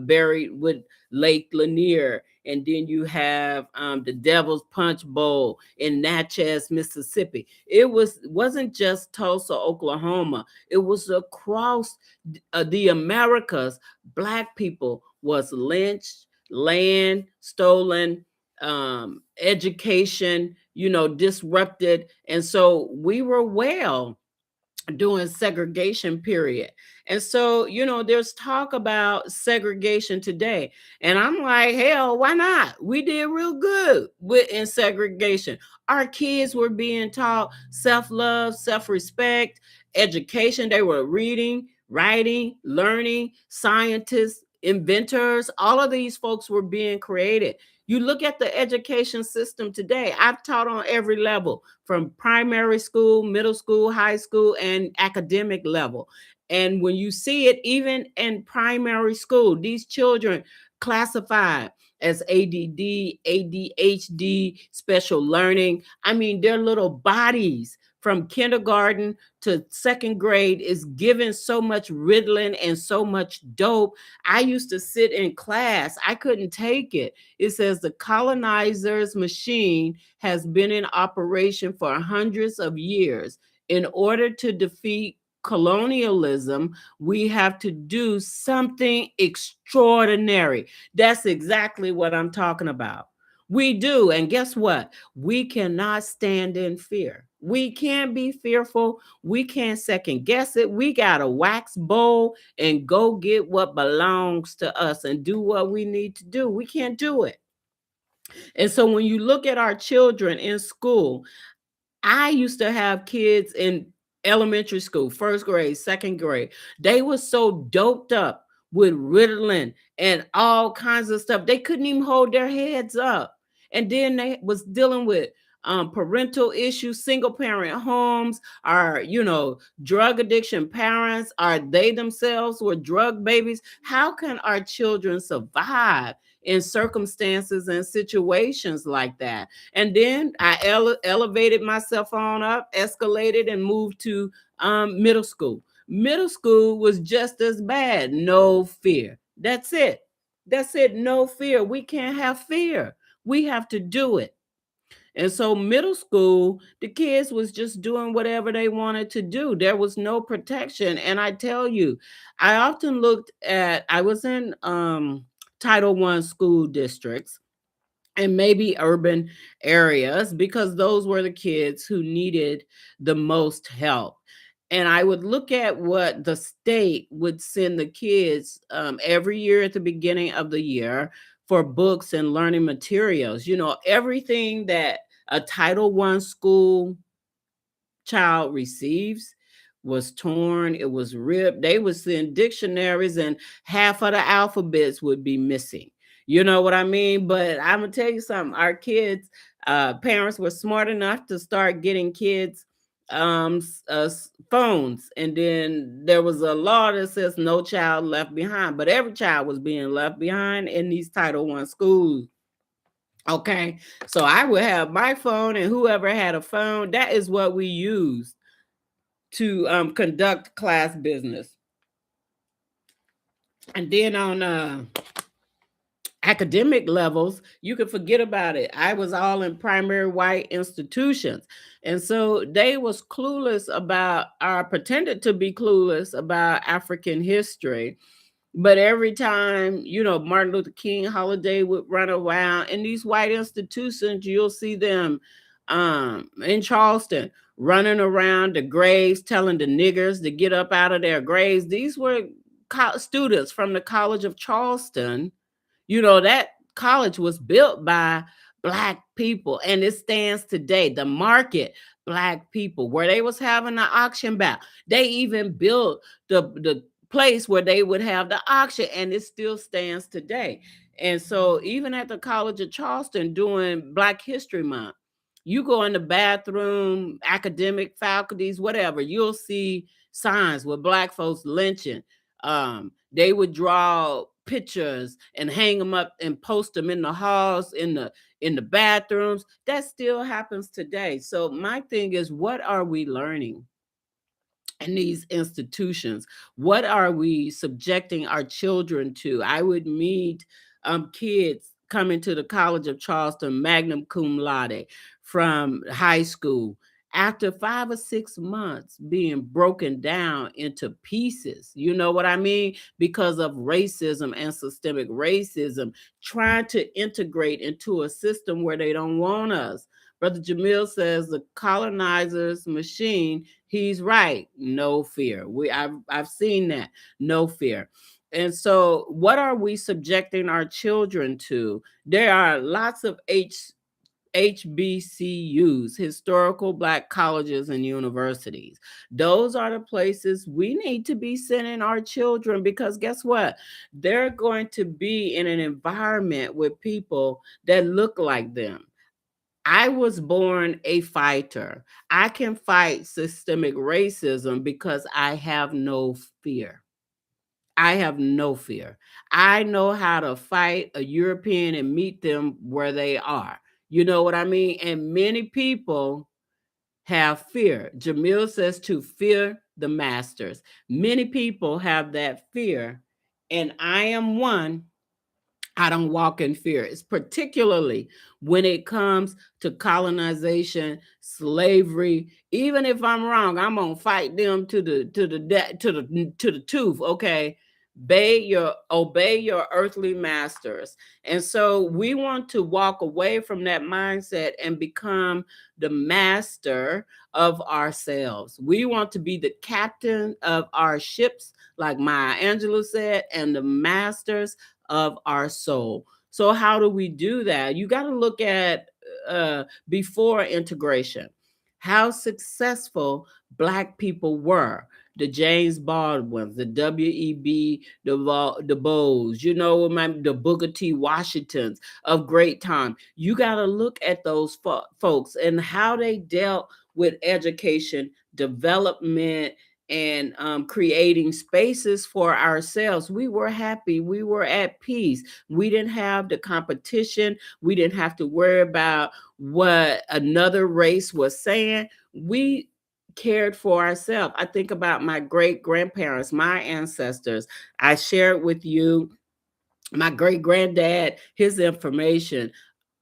buried with Lake Lanier. And then you have the Devil's Punch Bowl in Natchez, Mississippi. Wasn't just Tulsa, Oklahoma. It was across the Americas. Black people was lynched, land stolen, education, disrupted. And so we were during segregation period. And so, there's talk about segregation today. And I'm like, hell, why not? We did real good in segregation. Our kids were being taught self-love, self-respect, education. They were reading, writing, learning, scientists, inventors. All of these folks were being created. You look at the education system today, I've taught on every level, from primary school, middle school, high school, and academic level. And when you see it, even in primary school, these children classified as ADD, ADHD, special learning. I mean, their little bodies from kindergarten to second grade is given so much Ritalin and so much dope. I used to sit in class, I couldn't take it. It says the colonizer's machine has been in operation for hundreds of years. In order to defeat colonialism, we have to do something extraordinary. That's exactly what I'm talking about. We do. And guess what? We cannot stand in fear. We can't be fearful. We can't second guess it. We got to wax bold and go get what belongs to us and do what we need to do. We can't do it. And so when you look at our children in school, I used to have kids in elementary school, first grade, second grade. They were so doped up with Ritalin and all kinds of stuff. They couldn't even hold their heads up. And then they was dealing with parental issues, single parent homes, or, drug addiction parents, or they themselves were drug babies. How can our children survive in circumstances and situations like that? And then I elevated myself on up, escalated, and moved to middle school. Middle school was just as bad. No fear. That's it. No fear. We can't have fear. We have to do it. And so middle school, the kids was just doing whatever they wanted to do. There was no protection. And I tell you, I often looked at, I was in Title I school districts and maybe urban areas because those were the kids who needed the most help. And I would look at what the state would send the kids every year at the beginning of the year for books and learning materials. You know, everything that a Title I school child receives was torn, it was ripped. They would send dictionaries and half of the alphabets would be missing. You know what I mean? But I'm gonna tell you something, our kids, parents were smart enough to start getting kids phones, and then there was a law that says no child left behind, but every child was being left behind in these Title I schools. Okay, so I would have my phone, and whoever had a phone, that is what we used to conduct class business. And then on academic levels, you could forget about it. I was all in primary white institutions. And so they was clueless about, or pretended to be clueless about African history. But every time, you know, Martin Luther King holiday would run around in these white institutions, you'll see them in Charleston running around the graves, telling the niggers to get up out of their graves. These were students from the College of Charleston. You know, that college was built by Black people, and it stands today. The market, Black people, where they was having the auction back. They even built the place where they would have the auction, and it still stands today. And so even at the College of Charleston during Black History Month, you go in the bathroom, academic faculties, whatever, you'll see signs with Black folks lynching. They would draw pictures and hang them up and post them in the halls, in the bathrooms. That still happens today. So my thing is, what are we learning in these institutions? What are we subjecting our children to? I would meet kids coming to the College of Charleston, magna cum laude from high school, after 5 or 6 months being broken down into pieces. You know what I mean? Because of racism and systemic racism, trying to integrate into a system where they don't want us. Brother Jamil says the colonizer's machine. He's right. No fear. I've seen that. No fear. And so, what are we subjecting our children to? There are lots of HBCUs, historical Black colleges and universities. Those are the places we need to be sending our children, because guess what? They're going to be in an environment with people that look like them. I was born a fighter. I can fight systemic racism because I have no fear. I have no fear. I know how to fight a European and meet them where they are. You know what I mean? And many people have fear. Jamil says to fear the masters. Many people have that fear, and I am one. I don't walk in fear. It's particularly when it comes to colonization, slavery. Even if I'm wrong, I'm gonna fight them to the tooth. Okay, obey your earthly masters. And so we want to walk away from that mindset and become the master of ourselves. We want to be the captain of our ships, like Maya Angelou said, and the masters of our soul. So how do we do that? You got to look at before integration, how successful Black people were. The James Baldwins, the W.E.B. Du Bois, you know, the Booker T. Washingtons of great time. You got to look at those folks and how they dealt with education, development, and creating spaces for ourselves. We were happy. We were at peace. We didn't have the competition. We didn't have to worry about what another race was saying. We cared for ourselves. I think about my great grandparents, my ancestors. I shared with you my great granddad, his information.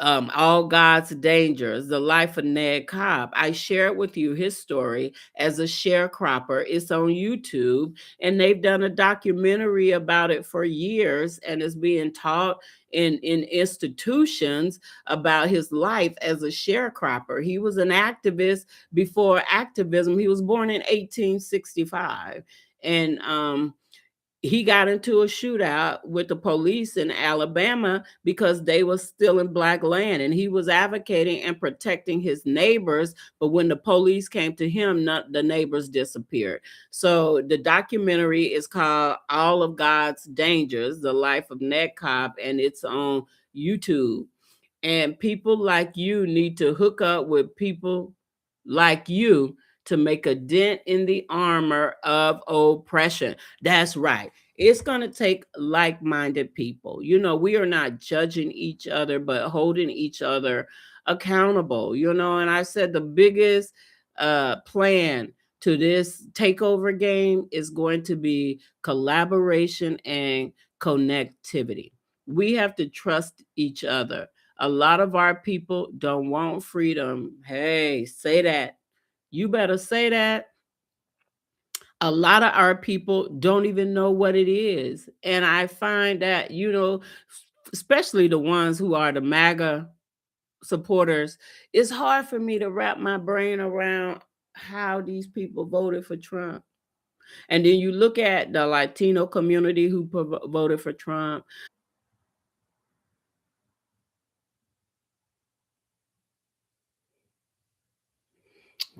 All God's Dangers, The Life of Ned Cobb. I shared with you his story as a sharecropper. It's on YouTube, and they've done a documentary about it for years, and it's being taught in institutions about his life as a sharecropper. He was an activist before activism. He was born in 1865, and he got into a shootout with the police in Alabama because they were stealing black land, and he was advocating and protecting his neighbors. But when the police came to him, the neighbors disappeared. So the documentary is called All of God's Dangers, The Life of Ned Cobb, and it's on YouTube. And people like you need to hook up with people like you to make a dent in the armor of oppression. That's right. It's going to take like minded people. You know, we are not judging each other, but holding each other accountable. You know, and I said the biggest plan to this takeover game is going to be collaboration and connectivity. We have to trust each other. A lot of our people don't want freedom. Hey, say that. You better say that. A lot of our people don't even know what it is. And I find that, you know, especially the ones who are the MAGA supporters, it's hard for me to wrap my brain around how these people voted for Trump. And then you look at the Latino community who voted for Trump.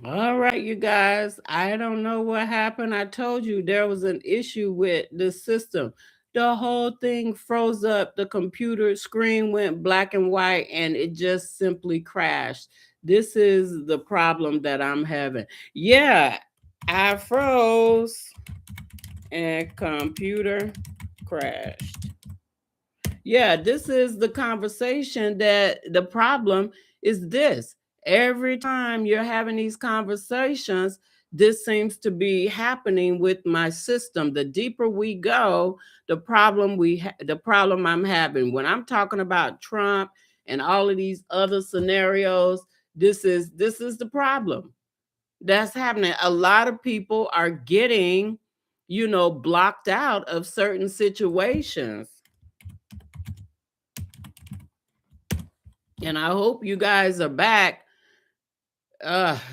All right, you guys. I don't know what happened. I told you there was an issue with the system. The whole thing froze up. The computer screen went black and white and it just simply crashed. This is the problem that I'm having. Yeah, I froze and computer crashed. Yeah, this is the conversation that the problem is this. Every time you're having these conversations, this seems to be happening with my system. The deeper we go, the problem I'm having when I'm talking about Trump and all of these other scenarios, this is the problem that's happening. A lot of people are getting, blocked out of certain situations. And I hope you guys are back.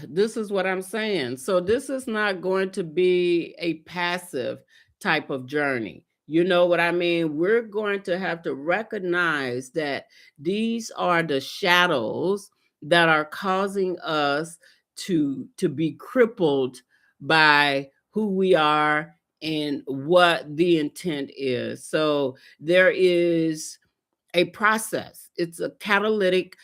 This is what I'm saying. So this is not going to be a passive type of journey. You know what I mean? We're going to have to recognize that these are the shadows that are causing us to be crippled by who we are and what the intent is. So there is a process. It's a catalytic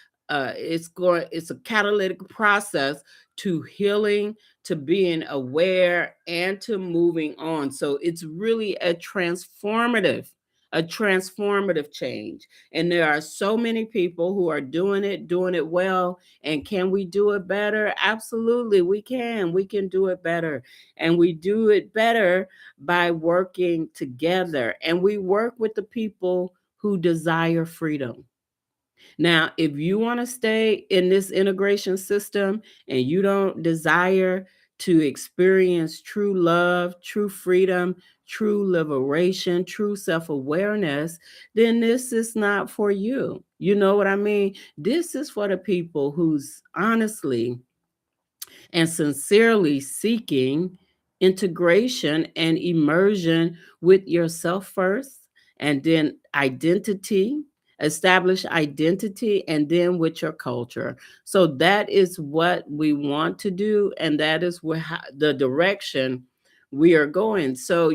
process to healing, to being aware, and to moving on. So it's really a transformative change. And there are so many people who are doing it well. And can we do it better? Absolutely, we can. We can do it better. And we do it better by working together. And we work with the people who desire freedom. Now, if you want to stay in this integration system and you don't desire to experience true love, true freedom, true liberation, true self awareness, then this is not for you. You know what I mean? This is for the people who's honestly and sincerely seeking integration and immersion with yourself first, and then establish identity, and then with your culture. So that is what we want to do, and that is the direction we are going. So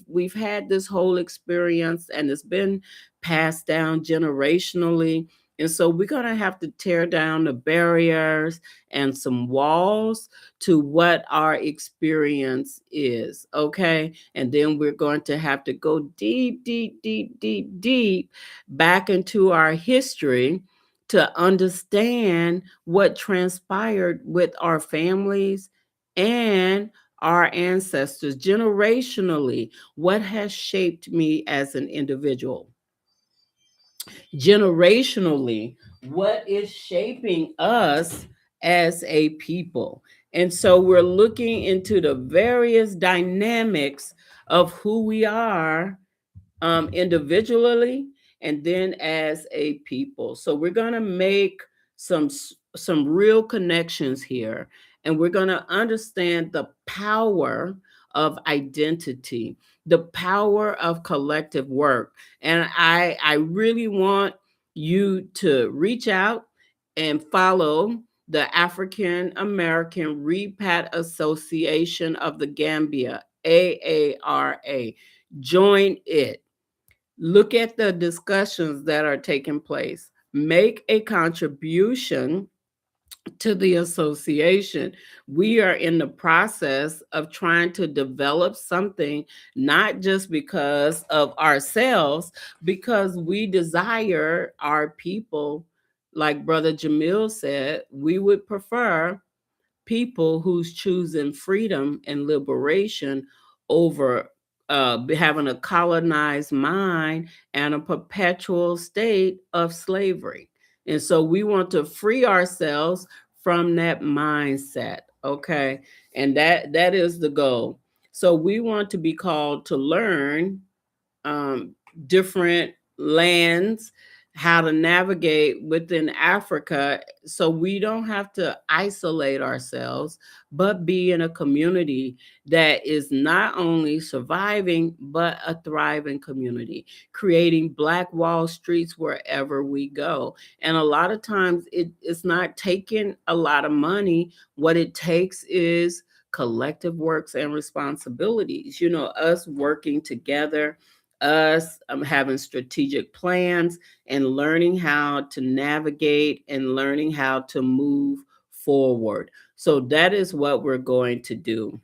we've had this whole experience, and it's been passed down generationally. And so we're going to have to tear down the barriers and some walls to what our experience is. Okay. And then we're going to have to go deep, deep, deep, deep, deep back into our history to understand what transpired with our families and our ancestors generationally, what has shaped me as an individual. Generationally, what is shaping us as a people. And so we're looking into the various dynamics of who we are, individually and then as a people. So we're going to make some real connections here, and we're going to understand the power of identity, the power of collective work. And I really want you to reach out and follow the African American Repat Association of the Gambia, AARA. Join it. Look at the discussions that are taking place. Make a contribution to the association. We are in the process of trying to develop something, not just because of ourselves, because we desire our people, like Brother Jamil said, we would prefer people who's choosing freedom and liberation over having a colonized mind and a perpetual state of slavery. And so we want to free ourselves from that mindset, okay? And that is the goal. So we want to be called to learn um, different lands, how to navigate within Africa, so we don't have to isolate ourselves, but be in a community that is not only surviving, but a thriving community, creating Black Wall Streets wherever we go. And a lot of times it's not taking a lot of money. What it takes is collective works and responsibilities, us working together, us having strategic plans and learning how to navigate and learning how to move forward. So that is what we're going to do.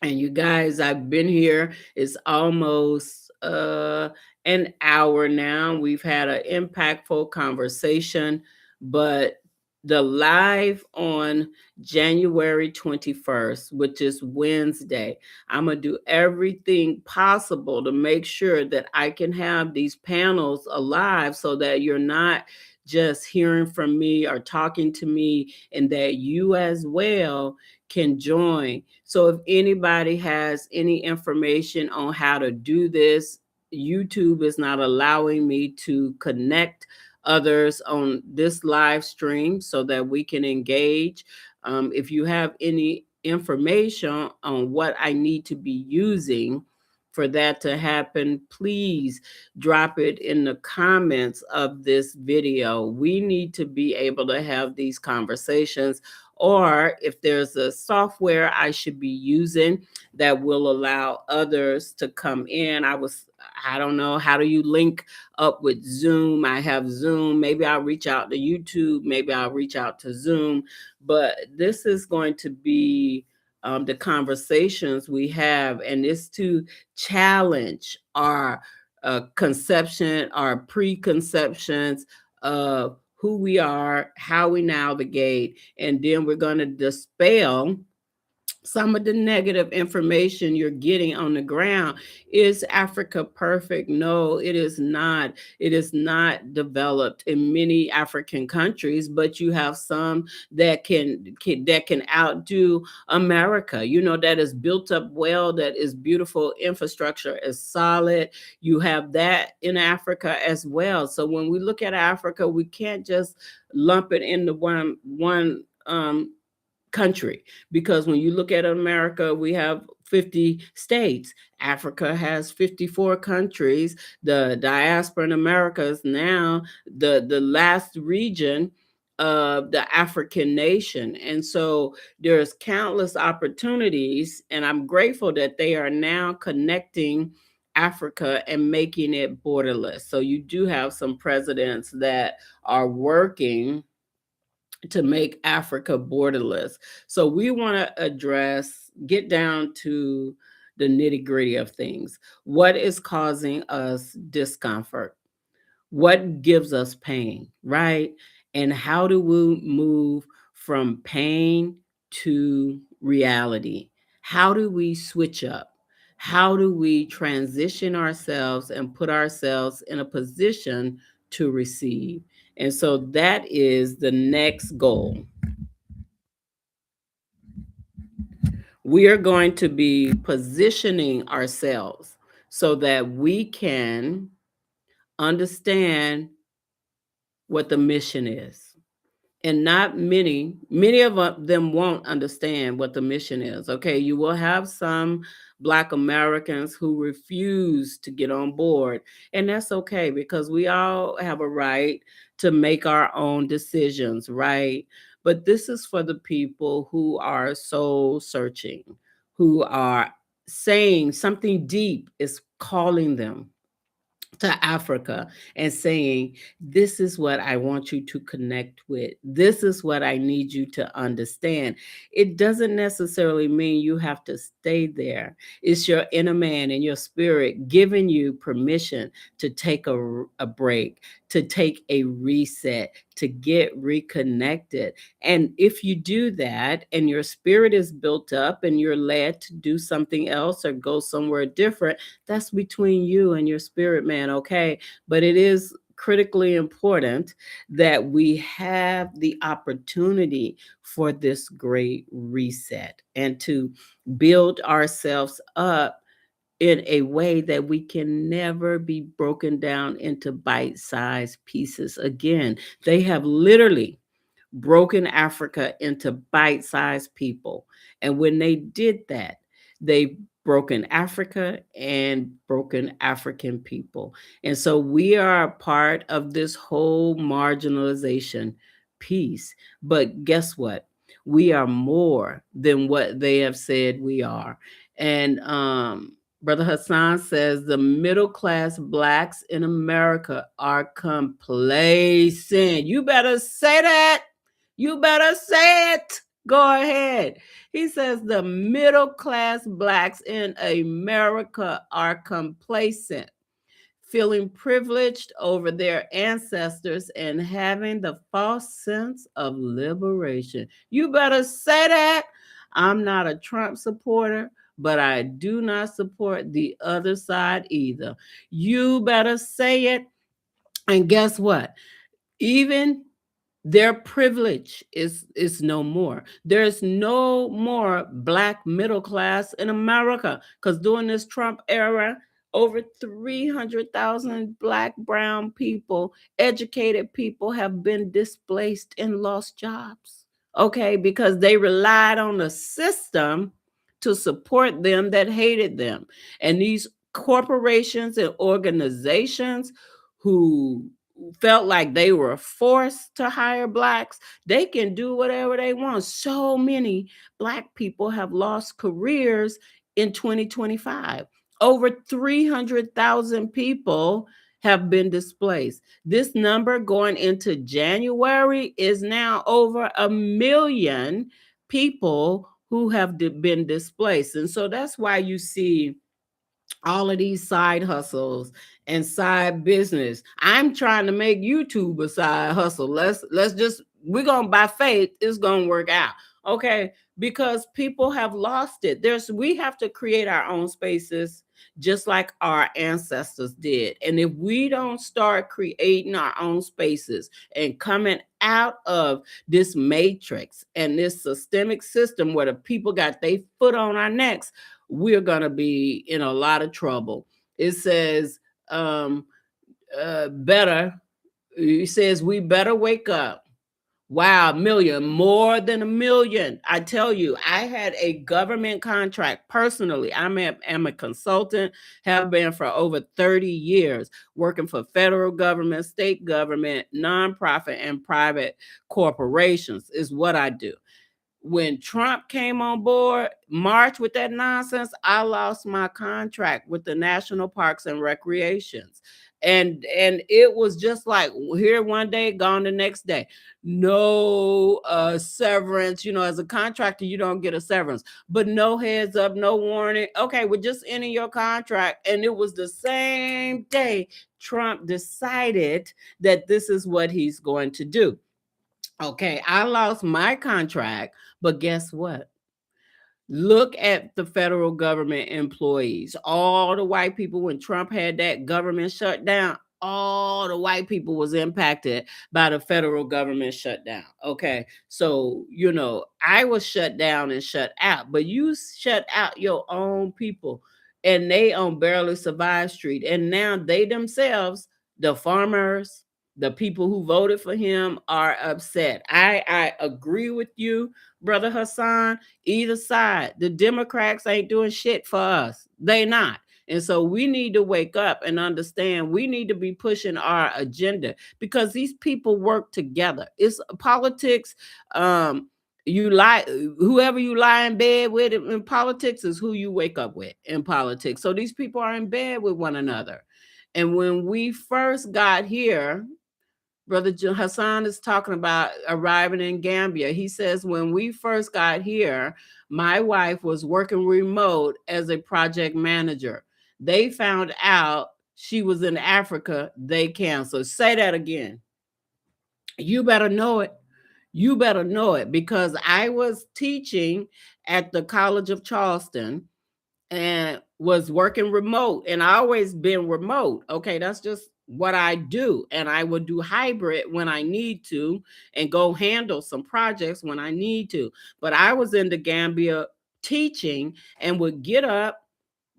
And you guys, I've been here. It's almost an hour now. We've had an impactful conversation, but the live on January 21st, which is Wednesday, I'm going to do everything possible to make sure that I can have these panels alive so that you're not just hearing from me or talking to me, and that you as well can join. So if anybody has any information on how to do this, YouTube is not allowing me to connect others on this live stream so that we can engage. If you have any information on what I need to be using for that to happen, please drop it in the comments of this video. We need to be able to have these conversations, or if there's a software I should be using that will allow others to come in. I don't know, how do you link up with Zoom? I have Zoom. Maybe I'll reach out to YouTube. Maybe I'll reach out to Zoom. But this is going to be the conversations we have, and it's to challenge our conception, our preconceptions of who we are, how we navigate, and then we're going to dispel some of the negative information you're getting on the ground. Is Africa perfect? No, it is not. It is not developed in many African countries, but you have some that can outdo America. That is built up well, that is beautiful, infrastructure is solid. You have that in Africa as well. So when we look at Africa, we can't just lump it into one country, because when you look at America, we have 50 states. Africa has 54 countries. The diaspora in America is now the last region of the African nation. And so there's countless opportunities, and I'm grateful that they are now connecting Africa and making it borderless. So you do have some presidents that are working to make Africa borderless. So we want to get down to the nitty gritty of things. What is causing us discomfort? What gives us pain, right? And how do we move from pain to reality? How do we switch up? How do we transition ourselves and put ourselves in a position to receive? And so that is the next goal. We are going to be positioning ourselves so that we can understand what the mission is. And not many of them won't understand what the mission is. Okay, you will have some Black Americans who refuse to get on board, and that's okay because we all have a right to make our own decisions, right? But this is for the people who are soul searching, who are saying something deep is calling them to Africa and saying, this is what I want you to connect with. This is what I need you to understand. It doesn't necessarily mean you have to stay there. It's your inner man and your spirit giving you permission to take a break, to take a reset, to get reconnected. And if you do that and your spirit is built up and you're led to do something else or go somewhere different, that's between you and your spirit man, okay? But it is critically important that we have the opportunity for this great reset and to build ourselves up in a way that we can never be broken down into bite-sized pieces again. They have literally broken Africa into bite-sized people. And when they did that, they broken Africa and broken African people. And so we are a part of this whole marginalization piece. But guess what? We are more than what they have said we are. And Brother Hassan says the middle class Blacks in America are complacent. You better say that. You better say it. Go ahead. He says the middle class Blacks in America are complacent, feeling privileged over their ancestors and having the false sense of liberation. You better say that. I'm not a Trump supporter, but I do not support the other side either. You better say it. And guess what? Even their privilege is no more. There's no more Black middle class in America because during this Trump era, over 300,000 Black, brown people, educated people have been displaced and lost jobs. Okay, because they relied on a system to support them that hated them. And these corporations and organizations who felt like they were forced to hire Blacks, they can do whatever they want. So many Black people have lost careers in 2025. Over 300,000 people have been displaced. This number going into January is now over 1 million people who have been displaced. And so that's why you see all of these side hustles and side business. I'm trying to make YouTube a side hustle. Let's just, we're gonna, by faith it's gonna work out. Okay, because people have lost it. We have to create our own spaces just like our ancestors did. And if we don't start creating our own spaces and coming out of this matrix and this systemic system where the people got their foot on our necks, we're going to be in a lot of trouble. It says, better, it says, we better wake up. Wow, million, more than 1 million. I tell you, I had a government contract personally. I'm a consultant, have been for over 30 years, working for federal government, state government, nonprofit, and private corporations is what I do. When Trump came on board, March with that nonsense, I lost my contract with the National Parks and Recreations. And it was just like here one day, gone the next day. No severance. As a contractor, you don't get a severance, but no heads up, no warning. Okay, we're just ending your contract. And it was the same day Trump decided that this is what he's going to do. Okay, I lost my contract, but guess what? Look at the federal government employees, all the white people when Trump had that government shut down. all the white people was impacted by the federal government shutdown. Okay. So, I was shut down and shut out, but you shut out your own people and they on Barely Survive Street. And now they themselves, the farmers, the people who voted for him are upset. I agree with you, Brother Hassan. Either side, the Democrats ain't doing shit for us. They not. And so we need to wake up and understand we need to be pushing our agenda because these people work together. It's politics. You lie, whoever you lie in bed with in politics is who you wake up with in politics. So these people are in bed with one another. And when we first got here, Brother Hassan is talking about arriving in Gambia. He says, when we first got here, my wife was working remote as a project manager. They found out she was in Africa. They canceled. Say that again. You better know it. You better know it because I was teaching at the College of Charleston and was working remote, and I always been remote. Okay, that's just what I do. And I would do hybrid when I need to and go handle some projects when I need to. But I was in the Gambia teaching and would get up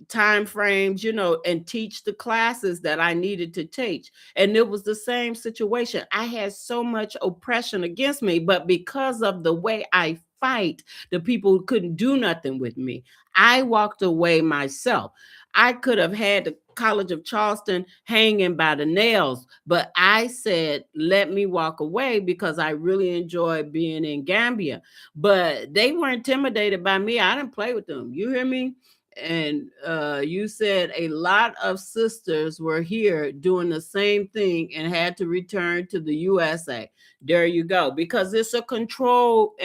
time frames, and teach the classes that I needed to teach. And it was the same situation. I had so much oppression against me, but because of the way I fight, the people couldn't do nothing with me. I walked away myself. I could have had the College of Charleston hanging by the nails, but I said, let me walk away because I really enjoy being in Gambia. But they were intimidated by me. I didn't play with them. You hear me? And you said a lot of sisters were here doing the same thing and had to return to the USA. There you go, because it's a control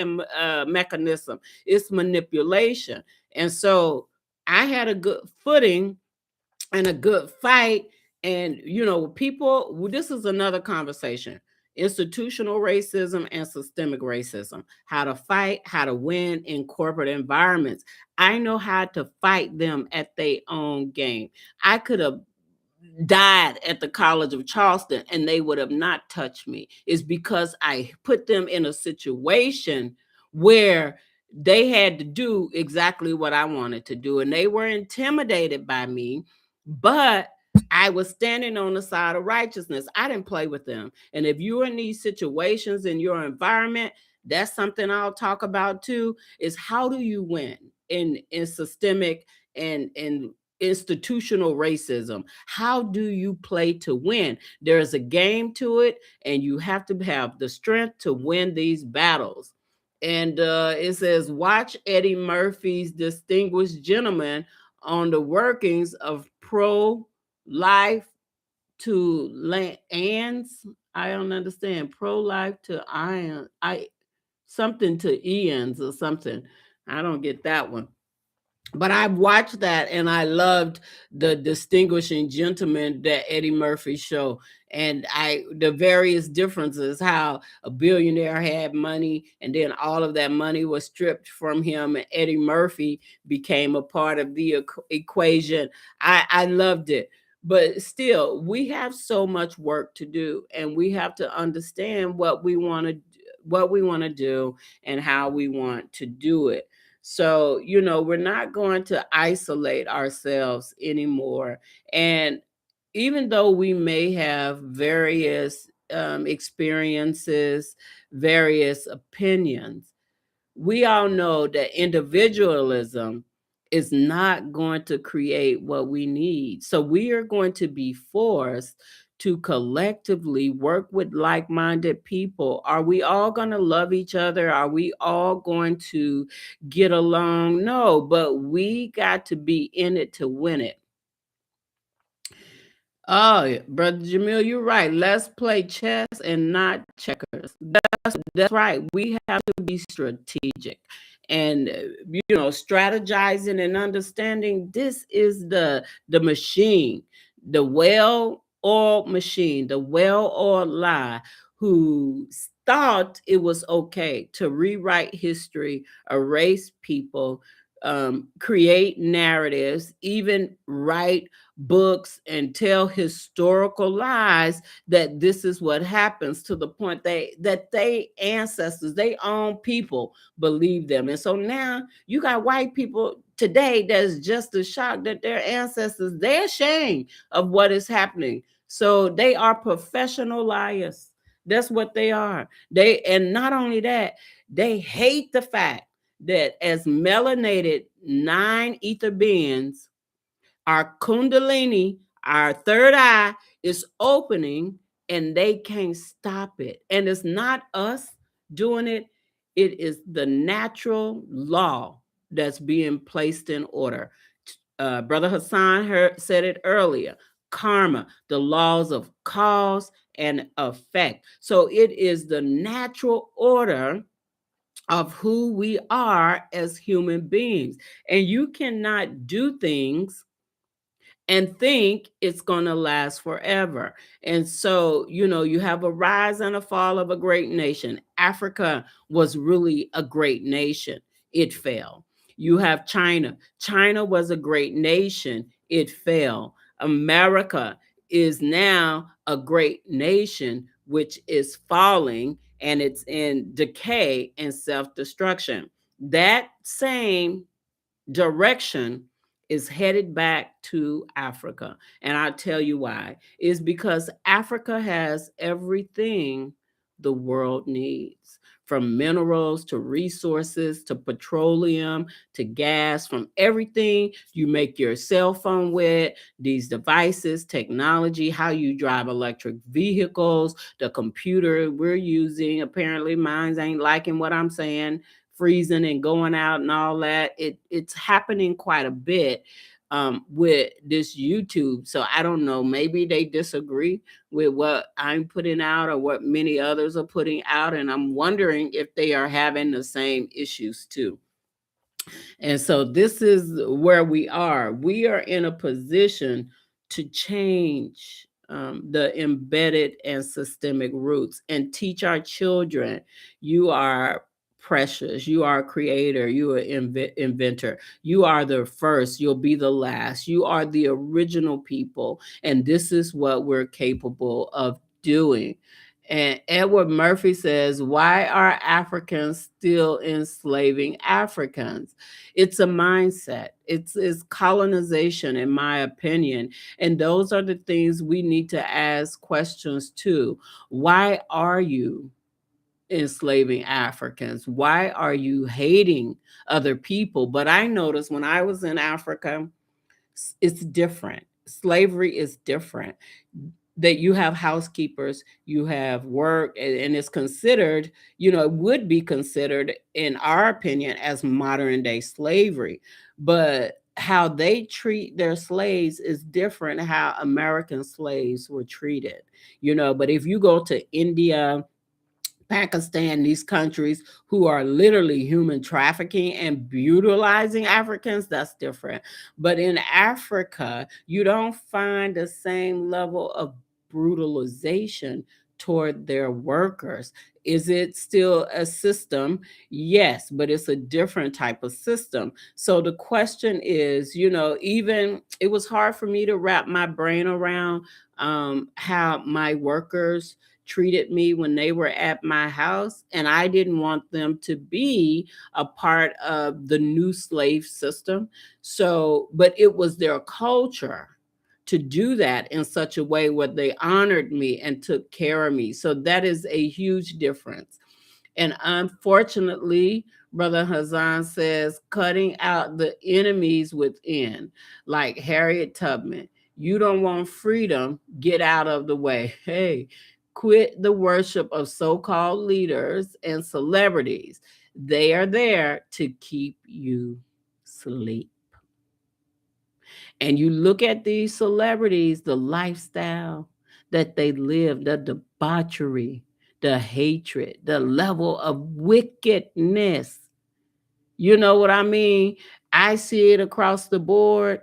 mechanism. It's manipulation. And so I had a good footing and a good fight. And, people, this is another conversation. Institutional racism and systemic racism, how to fight, how to win in corporate environments. I know how to fight them at their own game. I could have died at the College of Charleston and they would have not touched me. It's because I put them in a situation where they had to do exactly what I wanted to do. And they were intimidated by me, but I was standing on the side of righteousness. I didn't play with them. And if you're in these situations in your environment, that's something I'll talk about too, is how do you win in systemic and institutional racism? How do you play to win? There's a game to it, and you have to have the strength to win these battles. And it says, watch Eddie Murphy's Distinguished Gentleman on the workings of pro-life to lands. I don't understand. Pro-life to iron. Something to Ian's or something. I don't get that one. But I watched that and I loved the Distinguishing Gentleman, that Eddie Murphy show. And the various differences, how a billionaire had money and then all of that money was stripped from him and Eddie Murphy became a part of the equation. I loved it. But still, we have so much work to do and we have to understand what we want to do and how we want to do it. So, we're not going to isolate ourselves anymore. And even though we may have various experiences, various opinions, we all know that individualism is not going to create what we need. So we are going to be forced to collectively work with like-minded people. Are we all going to love each other? Are we all going to get along? No, but we got to be in it to win it. Oh, yeah, Brother Jamil, you're right. Let's play chess and not checkers. That's right. We have to be strategic. And strategizing and understanding this is the machine, the well-oiled machine, the well-oiled lie, who thought it was okay to rewrite history, erase people, create narratives, even write books and tell historical lies that this is what happens, to the point that they ancestors, they own people, believe them. And so now you got white people today that's just as shocked that their ancestors, they're ashamed of what is happening. So they are professional liars. That's what they are. And not only that, they hate the fact that as melanated nine ether beings, our kundalini, our third eye, is opening and they can't stop it. And it's not us doing it, it is the natural law that's being placed in order. Brother Hassan said it earlier, karma, the laws of cause and effect. So it is the natural order of who we are as human beings. And you cannot do things and think it's going to last forever. And so, you have a rise and a fall of a great nation. Africa was really a great nation, it fell. You have China. China was a great nation, it fell. America is now a great nation, which is falling, and it's in decay and self destruction. That same direction is headed back to Africa. And I'll tell you why. Is because Africa has everything the world needs, from minerals to resources to petroleum to gas, from everything you make your cell phone with, these devices, technology, how you drive electric vehicles, the computer we're using. Apparently, mine ain't liking what I'm saying, freezing and going out and all that. It's happening quite a bit with this YouTube. So I don't know, maybe they disagree with what I'm putting out or what many others are putting out. And I'm wondering if they are having the same issues too. And so this is where we are. We are in a position to change the embedded and systemic roots and teach our children, you are precious, you are a creator, you are inventor, you are the first, you'll be the last, you are the original people, and this is what we're capable of doing. And Edward Murphy says, why are Africans still enslaving Africans? It's a mindset. It's colonization, in my opinion. And those are the things we need to ask questions to. Why are you enslaving Africans? Why are you hating other people? But I noticed when I was in Africa, it's different. Slavery is different. That you have housekeepers, you have work, and it's considered, it would be considered, in our opinion, as modern day slavery. But how they treat their slaves is different how American slaves were treated. But if you go to India, Pakistan, these countries who are literally human trafficking and brutalizing Africans, that's different. But in Africa, you don't find the same level of brutalization toward their workers. Is it still a system? Yes, but it's a different type of system. So the question is, even it was hard for me to wrap my brain around how my workers treated me when they were at my house, and I didn't want them to be a part of the new slave system. So, but it was their culture to do that in such a way where they honored me and took care of me. So that is a huge difference. And unfortunately, Brother Hazan says, cutting out the enemies within, like Harriet Tubman. You don't want freedom, get out of the way. Hey, quit the worship of so called leaders and celebrities. They are there to keep you asleep. And you look at these celebrities, the lifestyle that they live, the debauchery, the hatred, the level of wickedness. You know what I mean? I see it across the board.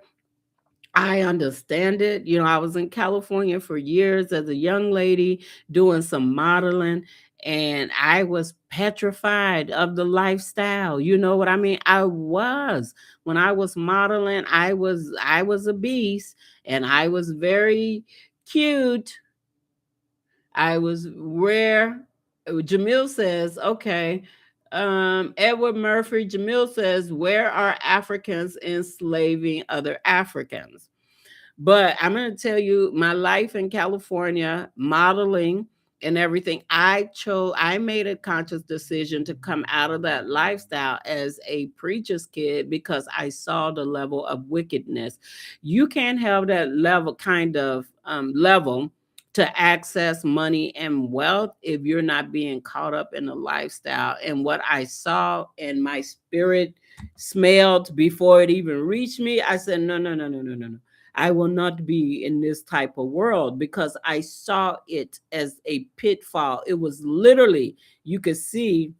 I understand it. I was in California for years as a young lady doing some modeling, and I was petrified of the lifestyle. You know what I mean? I was. When I was modeling, I was a beast, and I was very cute. I was rare. Jamil says, okay. Edward Murphy, Jamil says, where are Africans enslaving other Africans? But I'm going to tell you my life in California, modeling and everything. I made a conscious decision to come out of that lifestyle as a preacher's kid because I saw the level of wickedness. You can't have that level, level to access money and wealth if you're not being caught up in the lifestyle. And what I saw and my spirit smelled before it even reached me, I said, no, no, no, no, no, no, no. I will not be in this type of world because I saw it as a pitfall. It was literally, you could see,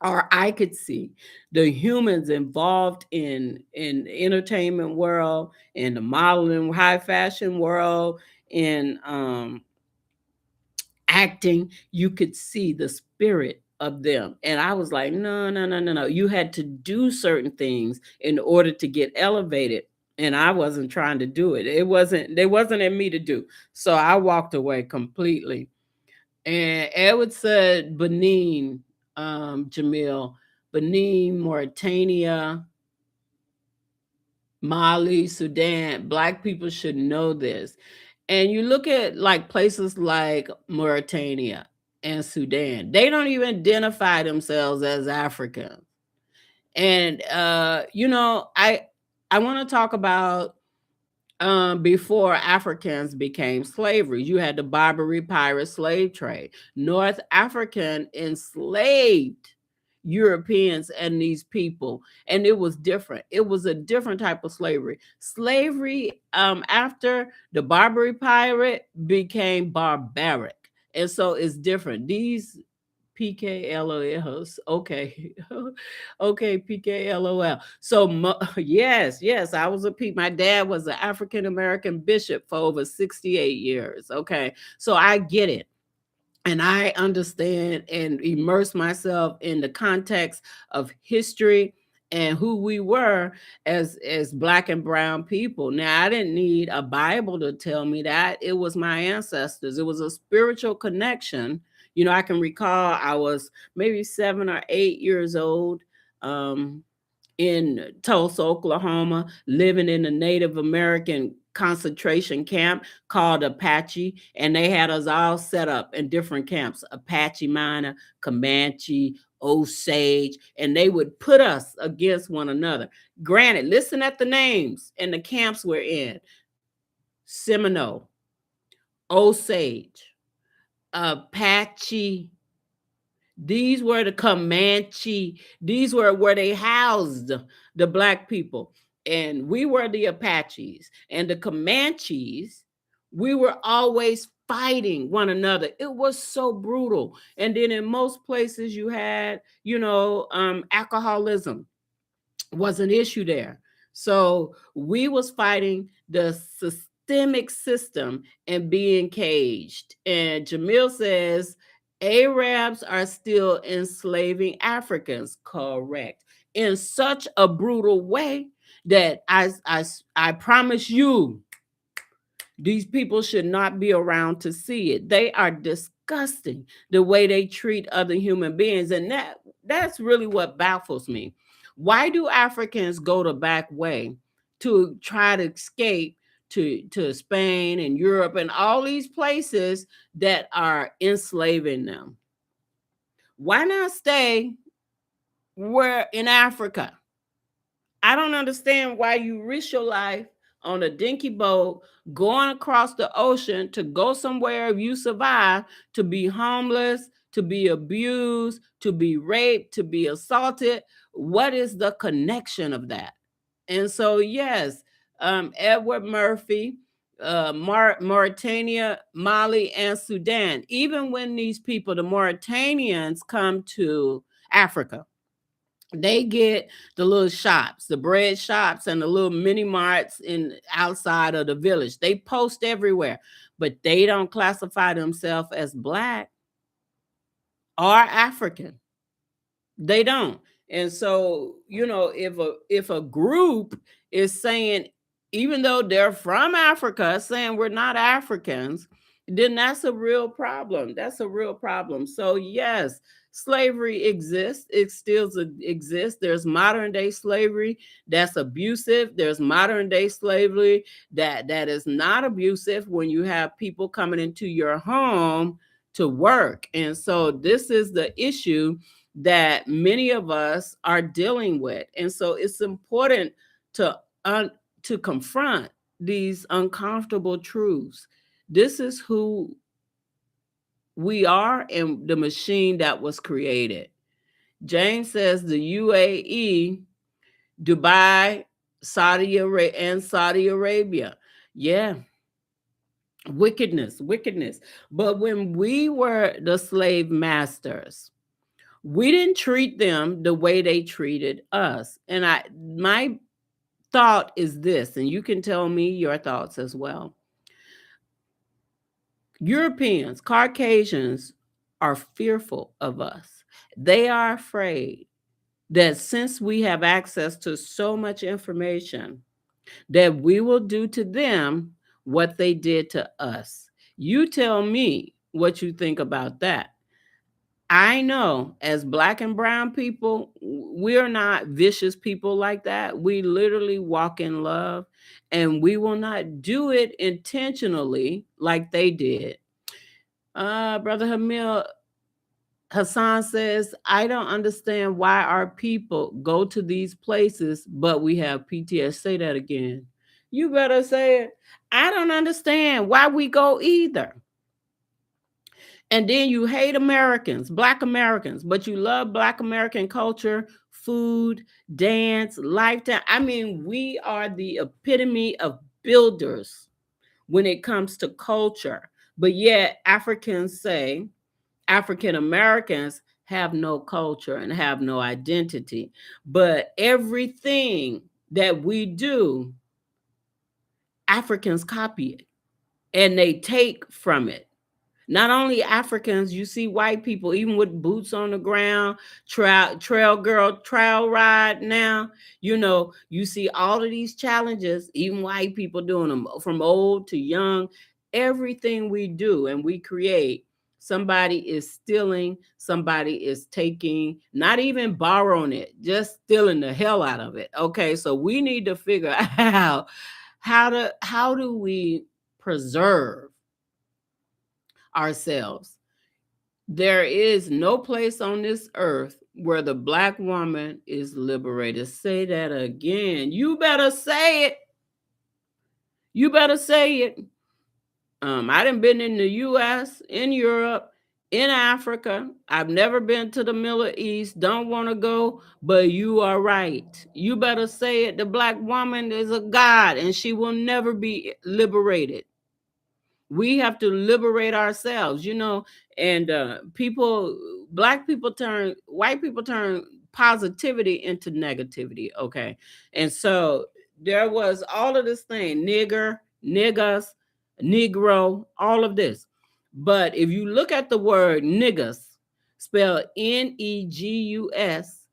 or I could see the humans involved in entertainment world, in the modeling, high fashion world, in acting. You could see the spirit of them. And I was like, no, no, no, no, no. You had to do certain things in order to get elevated. And I wasn't trying to do it. They wasn't in me to do. So I walked away completely. And Edward said Benin, Jamil, Benin, Mauritania, Mali, Sudan, Black people should know this. And you look at like places like Mauritania and Sudan, they don't even identify themselves as African. And I want to talk about before Africans became slavery. You had the Barbary pirate slave trade. North African enslaved Europeans and these people, and it was different. It was a different type of slavery. Slavery after the Barbary pirate became barbaric, and so it's different. These PKLOLs. Okay. Okay, PKLOL. So, yes, yes, I was a P. My dad was an African American bishop for over 68 years. Okay. So I get it. And I understand and immerse myself in the context of history and who we were as Black and brown people. Now, I didn't need a Bible to tell me that. It was my ancestors. It was a spiritual connection. I can recall I was maybe 7 or 8 years old. In Tulsa, Oklahoma, living in a Native American concentration camp called Apache, and they had us all set up in different camps: Apache Minor, Comanche, Osage, and they would put us against one another. Granted, listen at the names and the camps we're in: Seminole, Osage, Apache. These were the Comanche. These were where they housed the Black people. And we were the Apaches. And the Comanches, we were always fighting one another. It was so brutal. And then in most places, you had, alcoholism was an issue there. So we was fighting the systemic system and being caged. And Jamil says Arabs are still enslaving Africans. Correct. In such a brutal way that I promise you, these people should not be around to see it. They are disgusting the way they treat other human beings. And that's really what baffles me. Why do Africans go the back way to try to escape to Spain and Europe and all these places that are enslaving them? Why not stay where in Africa? I don't understand why you risk your life on a dinky boat going across the ocean to go somewhere if you survive, to be homeless, to be abused, to be raped, to be assaulted. What is the connection of that? And so, yes, Edward Murphy, Mauritania, Mali, and Sudan, even when these people, the Mauritanians, come to Africa, they get the little shops, the bread shops, and the little mini marts in outside of the village. They post everywhere, but they don't classify themselves as Black. are African. They don't. And so, if a group is saying, even though they're from Africa, saying we're not Africans, then that's a real problem. That's a real problem. So yes, slavery exists. It still exists. There's modern day slavery that's abusive. There's modern day slavery that is not abusive, when you have people coming into your home to work. And so this is the issue that many of us are dealing with. And so it's important to to confront these uncomfortable truths. This is who we are and the machine that was created. James says the UAE, Dubai, Saudi Arabia. Yeah, wickedness. But when we were the slave masters, we didn't treat them the way they treated us. And my thought is this, and you can tell me your thoughts as well. Europeans, Caucasians, are fearful of us. They are afraid that since we have access to so much information, that we will do to them what they did to us. You tell me what you think about that. I know as Black and brown people, we're not vicious people like that. We literally walk in love, and we will not do it intentionally like they did. Brother Hamil Hassan says, I don't understand why our people go to these places, but we have PTS. Say that again. You better say it. I don't understand why we go either. And then you hate Americans, Black Americans, but you love Black American culture, food, dance, lifetime. I mean, we are the epitome of builders when it comes to culture. But yet, Africans say African Americans have no culture and have no identity. But everything that we do, Africans copy it and they take from it. Not only Africans, you see white people, even with boots on the ground, trail girl, trail ride now. You see all of these challenges, even white people doing them from old to young. Everything we do and we create, somebody is stealing, somebody is taking, not even borrowing it, just stealing the hell out of it. Okay, so we need to figure out how do we preserve ourselves. There is no place on this earth where the Black woman is liberated. Say that again. You better say it. You better say it. I done been in the US, in Europe, in Africa. I've never been to the Middle East. Don't want to go, but you are right. You better say it. The Black woman is a god and she will never be liberated. We have to liberate ourselves, and Black people white people turn positivity into negativity. Okay. And so there was all of this thing, nigger, niggas, negro, all of this. But if you look at the word niggas, spelled Negus,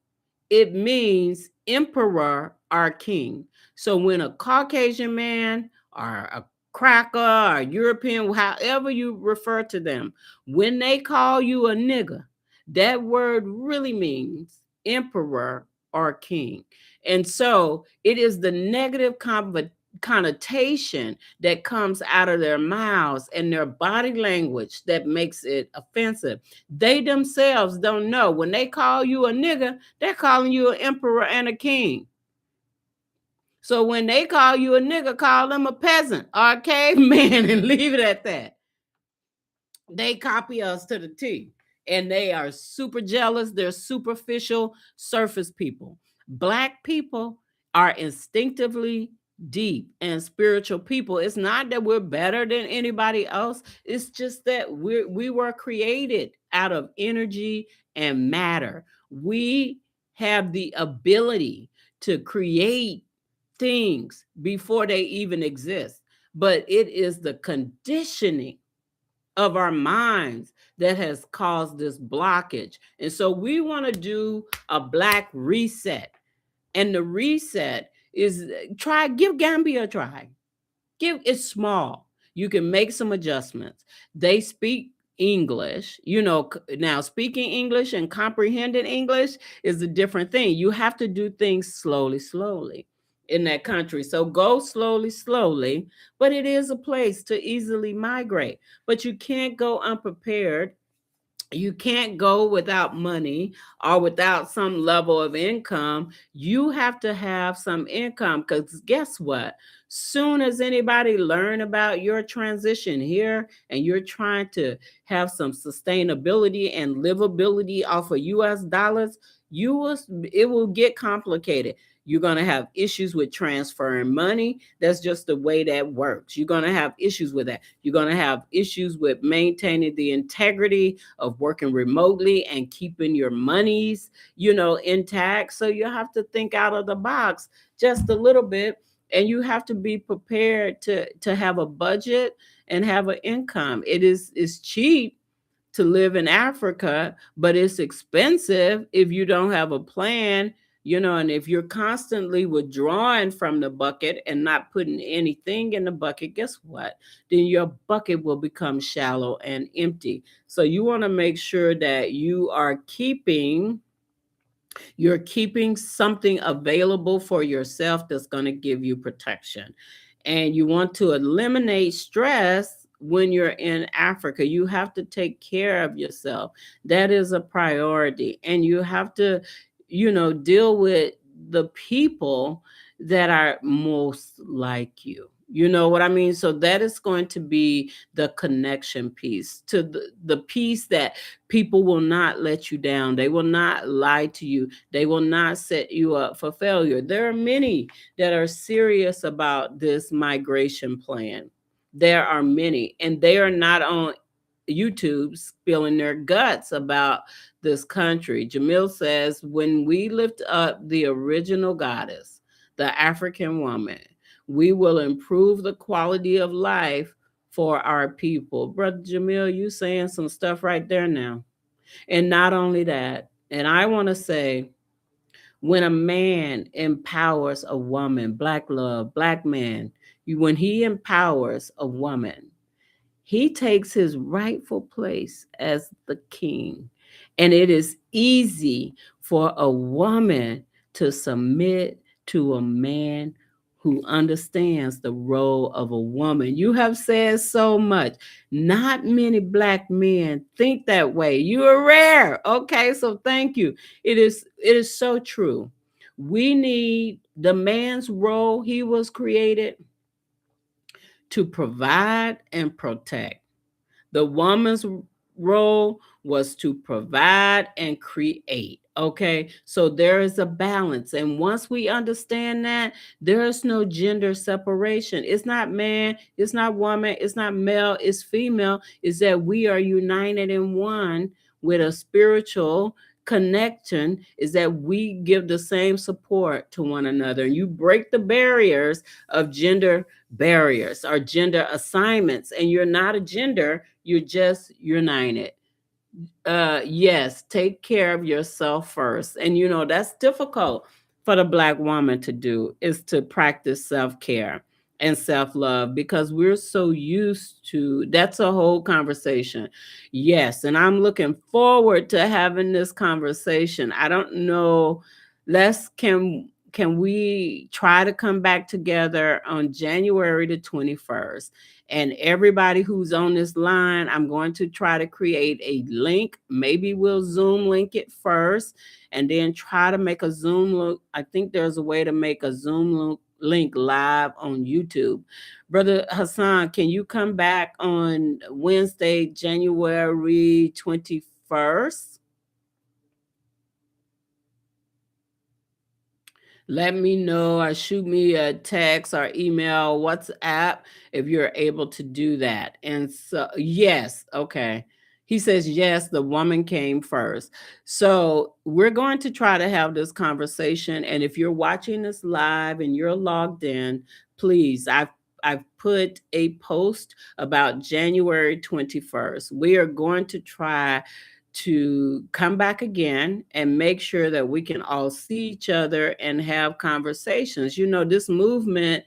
it means emperor or king. So when a Caucasian man or a cracker or European, however you refer to them, when they call you a nigger, that word really means emperor or king. And so it is the negative connotation that comes out of their mouths and their body language that makes it offensive. They themselves don't know. When they call you a nigger, they're calling you an emperor and a king. So when they call you a nigger, call them a peasant or a caveman and leave it at that. They copy us to the T. And they are super jealous. They're superficial, surface people. Black people are instinctively deep and spiritual people. It's not that we're better than anybody else. It's just that we were created out of energy and matter. We have the ability to create things before they even exist. But it is the conditioning of our minds that has caused this blockage. And so we want to do a black reset. And the reset is give Gambia a try. It's small. You can make some adjustments. They speak English. Now speaking English and comprehending English is a different thing. You have to do things slowly, slowly in that country. So go slowly, slowly, but it is a place to easily migrate. But you can't go unprepared. You can't go without money or without some level of income. You have to have some income, because guess what? Soon as anybody learn about your transition here and you're trying to have some sustainability and livability off of US dollars, you will it will get complicated. You're going to have issues with transferring money. That's just the way that works. You're going to have issues with that. You're going to have issues with maintaining the integrity of working remotely and keeping your monies, intact. So you have to think out of the box just a little bit, and you have to be prepared to have a budget and have an income. It's cheap to live in Africa, but it's expensive if you don't have a plan, and if you're constantly withdrawing from the bucket and not putting anything in the bucket, guess what? Then your bucket will become shallow and empty. So you want to make sure that you're keeping something available for yourself that's going to give you protection. And you want to eliminate stress when you're in Africa. You have to take care of yourself. That is a priority. And you have to, deal with the people that are most like you. You know what I mean? So that is going to be the connection piece, to the piece that people will not let you down. They will not lie to you. They will not set you up for failure. There are many that are serious about this migration plan. There are many, and they are not on YouTube spilling their guts about this country. Jamil says, when we lift up the original goddess, the African woman, we will improve the quality of life for our people. Brother Jamil, you saying some stuff right there now. And not only that, and I want to say, when a man empowers a woman, black love, black man, when he empowers a woman, he takes his rightful place as the king. And it is easy for a woman to submit to a man who understands the role of a woman. You have said so much. Not many black men think that way. You are rare. Okay, so thank you. It is so true. We need the man's role. He was created to provide and protect. The woman's role was to provide and create. Okay, so there is a balance. And once we understand that, there is no gender separation. It's not man, it's not woman, it's not male, it's female. It's that we are united in one with a spiritual connection, is that we give the same support to one another. And you break the barriers of gender barriers or gender assignments, and you're not a gender, you're just united. Yes, take care of yourself first. And that's difficult for the black woman to do, is to practice self-care and self-love, because we're so used to, that's a whole conversation. Yes, and I'm looking forward to having this conversation. I don't know, let's can we try to come back together on January the 21st? And everybody who's on this line, I'm going to try to create a link. Maybe we'll Zoom link it first and then try to make a Zoom link. I think there's a way to make a Zoom link live on YouTube. Brother Hassan, can you come back on Wednesday, January 21st? Let me know, or shoot me a text or email, WhatsApp, if you're able to do that. And so, yes, okay. He says, yes, the woman came first. So we're going to try to have this conversation. And if you're watching this live and you're logged in, please, I've I've put a post about January 21st. We are going to try to come back again and make sure that we can all see each other and have conversations. This movement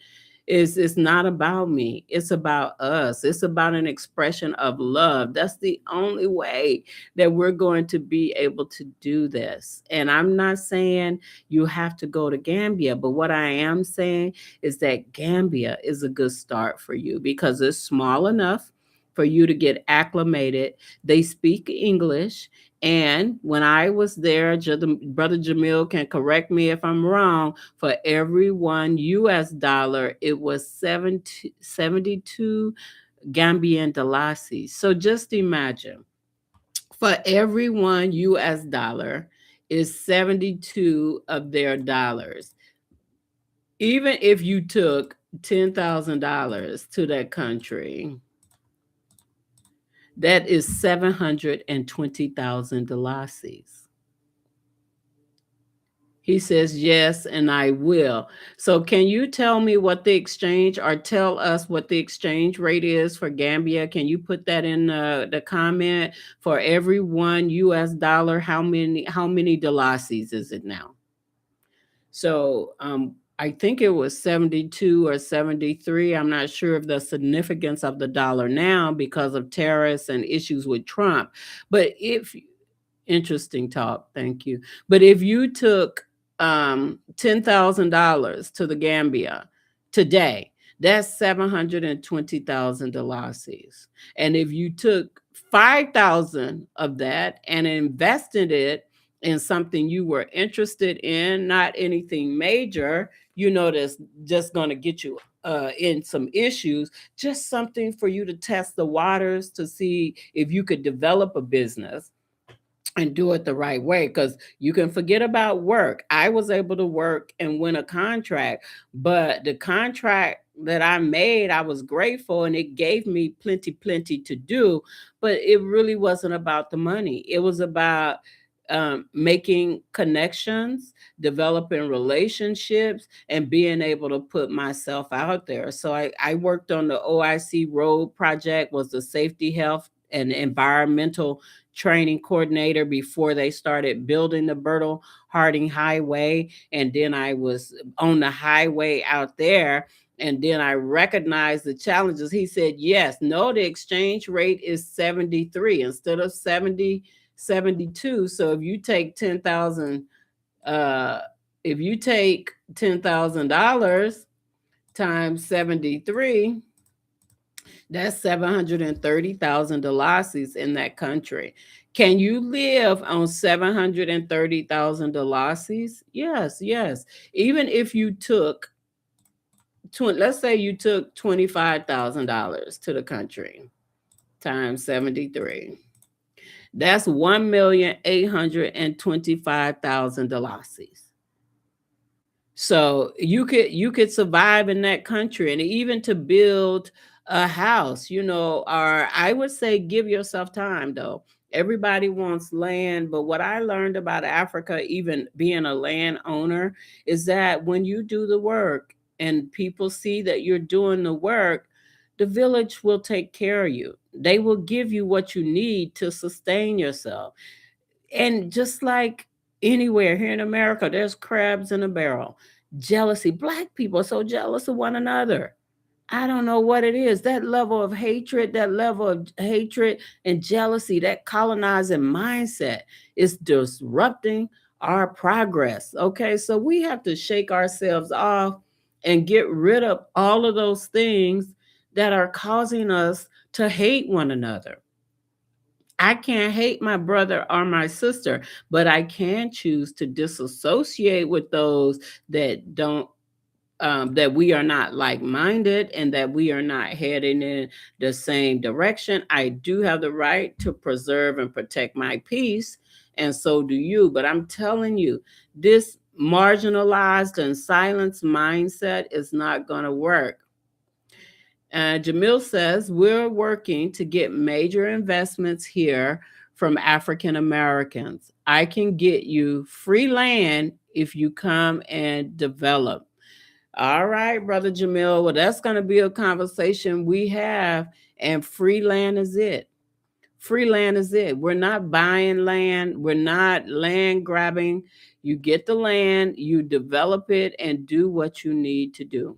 is not about me. It's about us. It's about an expression of love. That's the only way that we're going to be able to do this. And I'm not saying you have to go to Gambia, but what I am saying is that Gambia is a good start for you because it's small enough for you to get acclimated. They speak English. And when I was there, Brother Jamil can correct me if I'm wrong, for every $1, it was 72 Gambian Dalasi. So just imagine, for every $1 is 72 of their dollars. Even if you took $10,000 to that country, that is 720,000 Dalasis. He says, yes, and I will. So can you tell me what the exchange, or tell us what the exchange rate is for Gambia? Can you put that in the comment? For every $1, how many Dalasis is it now? So I think it was 72 or 73. I'm not sure of the significance of the dollar now because of tariffs and issues with Trump. But interesting talk, thank you. But if you took $10,000 to the Gambia today, that's 720,000 Dalasis. And if you took 5,000 of that and invested it in something you were interested in, not anything major, that's just going to get you in some issues, just something for you to test the waters to see if you could develop a business and do it the right way, because you can forget about work. I was able to work and win a contract, but the contract that I made, I was grateful and it gave me plenty to do, but it really wasn't about the money. It was about making connections, developing relationships, and being able to put myself out there. So I worked on the OIC road project, was the safety, health, and environmental training coordinator before they started building the Bertle Harding Highway. And then I was on the highway out there. And then I recognized the challenges. He said, yes, no, the exchange rate is 73 instead of 72. So if you take 10,000, if you take $10,000 times 73, that's 730,000 Dalasis in that country. Can you live on 730,000 Dalasis? Yes. Even if you took, let's say you took $25,000 to the country times 73. That's 1,825,000 Dalasis. So you could survive in that country, and even to build a house, or I would say give yourself time though. Everybody wants land, but what I learned about Africa, even being a landowner, is that when you do the work and people see that you're doing the work, the village will take care of you. They will give you what you need to sustain yourself. And just like anywhere here in America, there's crabs in a barrel. Jealousy. Black people are so jealous of one another. I don't know what it is. That level of hatred and jealousy, that colonizing mindset is disrupting our progress. Okay, so we have to shake ourselves off and get rid of all of those things that are causing us to hate one another. I can't hate my brother or my sister, but I can choose to disassociate with those that don't, that we are not like-minded and that we are not heading in the same direction. I do have the right to preserve and protect my peace, and so do you. But I'm telling you, this marginalized and silenced mindset is not going to work. Jamil says, we're working to get major investments here from African Americans. I can get you free land if you come and develop. All right, Brother Jamil. Well, that's going to be a conversation we have, and free land is it. Free land is it. We're not buying land, we're not land grabbing. You get the land, you develop it, and do what you need to do.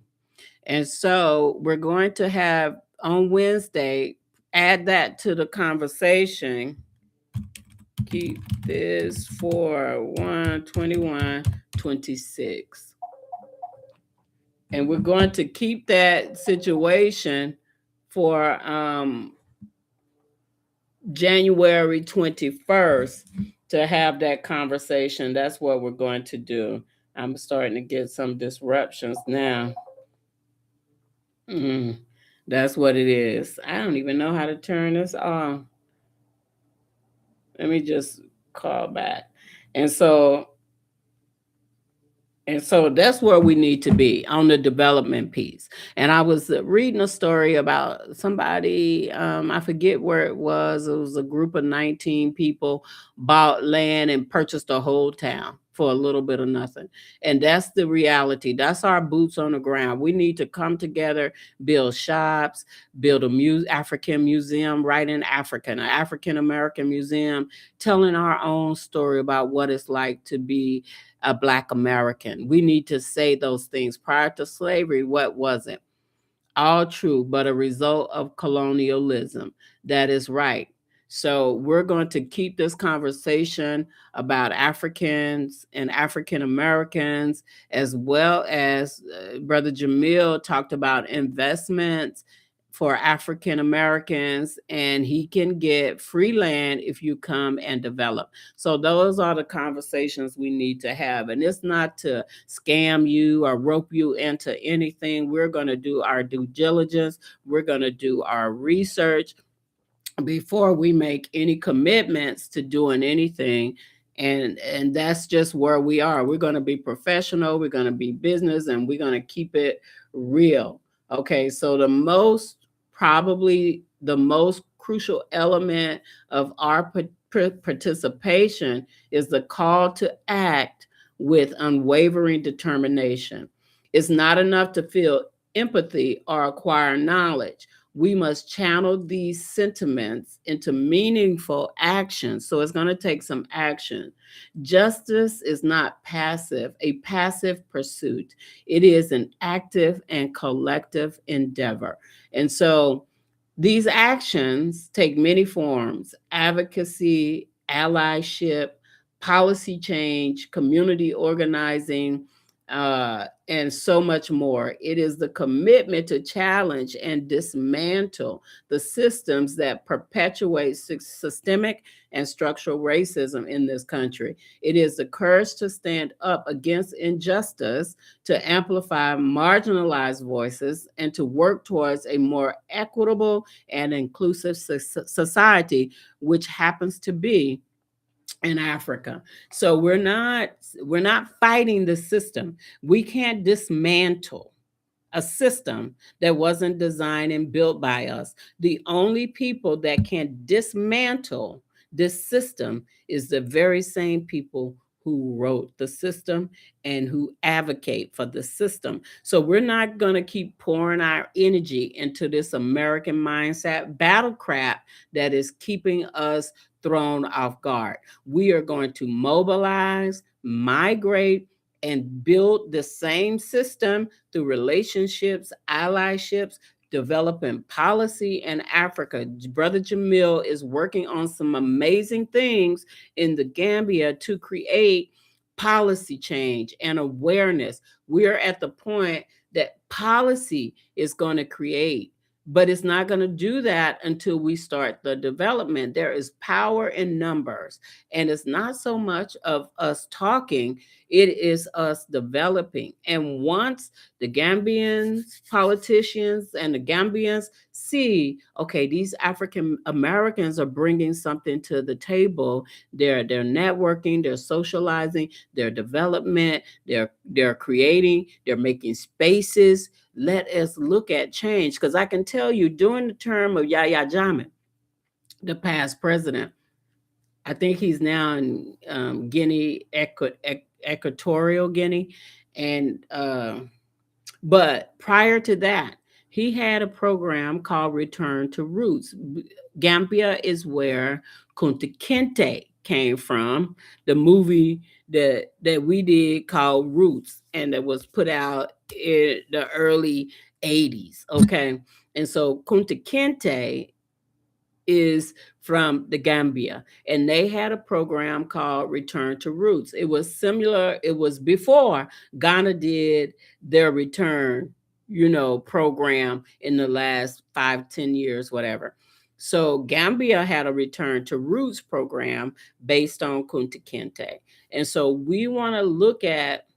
And so we're going to have on Wednesday, add that to the conversation. Keep this for 1/21/26. And we're going to keep that situation for January 21st to have that conversation. That's what we're going to do. I'm starting to get some disruptions now. Mm, that's what it is. I don't even know how to turn this off. Let me just call back. And so And so that's where we need to be on the development piece. And I was reading a story about somebody, I forget where it was. It was a group of 19 people bought land and purchased a whole town for a little bit of nothing. And that's the reality. That's our boots on the ground. We need to come together, build shops, build a African museum right in Africa, an African American museum, telling our own story about what it's like to be a Black American. We need to say those things. Prior to slavery, what was it? All true, but a result of colonialism. That is right. So we're going to keep this conversation about Africans and African Americans, as well as Brother Jamil talked about investments for African Americans, and he can get free land if you come and develop. So those are the conversations we need to have. And it's not to scam you or rope you into anything. We're going to do our due diligence. We're going to do our research before we make any commitments to doing anything. And that's just where we are. We're going to be professional, we're going to be business, and we're going to keep it real. Okay, so probably the most crucial element of our participation is the call to act with unwavering determination. It's not enough to feel empathy or acquire knowledge. We must channel these sentiments into meaningful action. So it's going to take some action. Justice is not passive, a passive pursuit. It is an active and collective endeavor. And so these actions take many forms: advocacy, allyship, policy change, community organizing, and so much more. It is the commitment to challenge and dismantle the systems that perpetuate systemic and structural racism in this country. It is the courage to stand up against injustice, to amplify marginalized voices, and to work towards a more equitable and inclusive society, which happens to be in Africa. So we're not fighting the system. We can't dismantle a system that wasn't designed and built by us. The only people that can dismantle this system is the very same people who wrote the system and who advocate for the system. So we're not going to keep pouring our energy into this American mindset battle crap that is keeping us thrown off guard. We are going to mobilize, migrate, and build the same system through relationships, allyships, developing policy in Africa. Brother Jamil is working on some amazing things in the Gambia to create policy change and awareness. We are at the point that policy is going to create, but it's not going to do that until we start the development. There is power in numbers, and it's not so much of us talking, it is us developing. And once the Gambians, politicians, and the Gambians see, okay, these African Americans are bringing something to the table. They're networking, they're socializing, their development, they're creating, they're making spaces. Let us look at change, because I can tell you during the term of Yahya Jammeh, the past president, I think he's now in Guinea, Equatorial Guinea, and But prior to that, he had a program called Return to Roots. Gambia is where Kunta Kinte came from. The movie that we did called Roots, and that was put out in the early 80s. Okay. And so Kunta Kinte is from the Gambia, and they had a program called Return to Roots. It was similar, it was before Ghana did their return, program in the last 5, 10 years, whatever. So Gambia had a Return to Roots program based on Kunta Kinte. And so we want to look at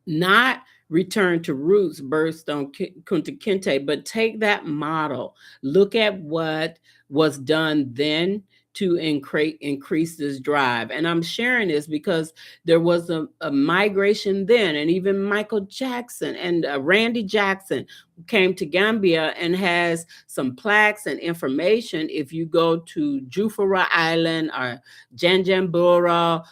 not return to roots based on Kunta Kinte, but take that model, look at what was done then to increase this drive. And I'm sharing this because there was a migration then, and even Michael Jackson and Randy Jackson came to Gambia and has some plaques and information. If you go to Jufura Island or Janjanbora,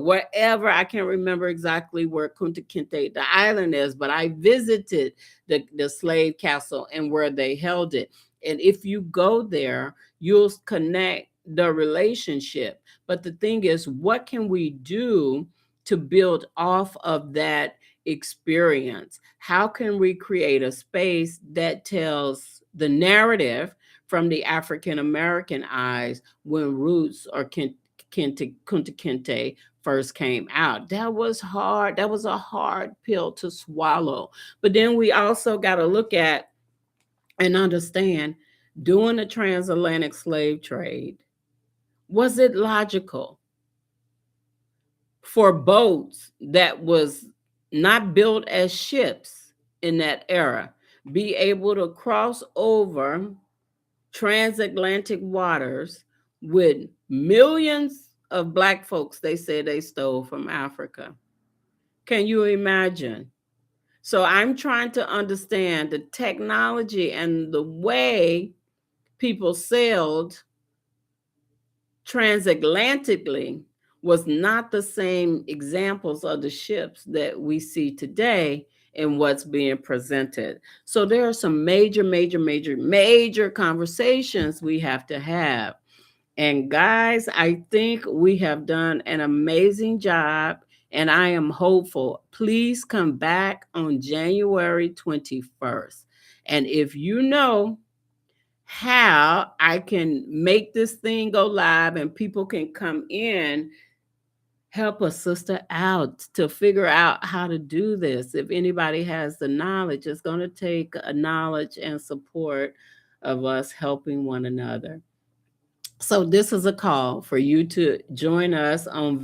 wherever, I can't remember exactly where Kunta Kinte, the island is, but I visited the slave castle and where they held it. And if you go there, you'll connect the relationship. But the thing is, what can we do to build off of that experience? How can we create a space that tells the narrative from the African American eyes when Roots or Kunta Kinte first came out? That was hard. That was a hard pill to swallow. But then we also got to look at and understand, during the transatlantic slave trade, was it logical for boats that was not built as ships in that era be able to cross over transatlantic waters with millions of black folks they said they stole from Africa? Can you imagine? So I'm trying to understand the technology and the way people sailed transatlantically was not the same examples of the ships that we see today and what's being presented. So there are some major conversations we have to have. And guys, I think we have done an amazing job, and I am hopeful. Please come back on January 21st. And if you know how I can make this thing go live and people can come in, help a sister out to figure out how to do this. If anybody has the knowledge, it's going to take a knowledge and support of us helping one another. So this is a call for you to join us on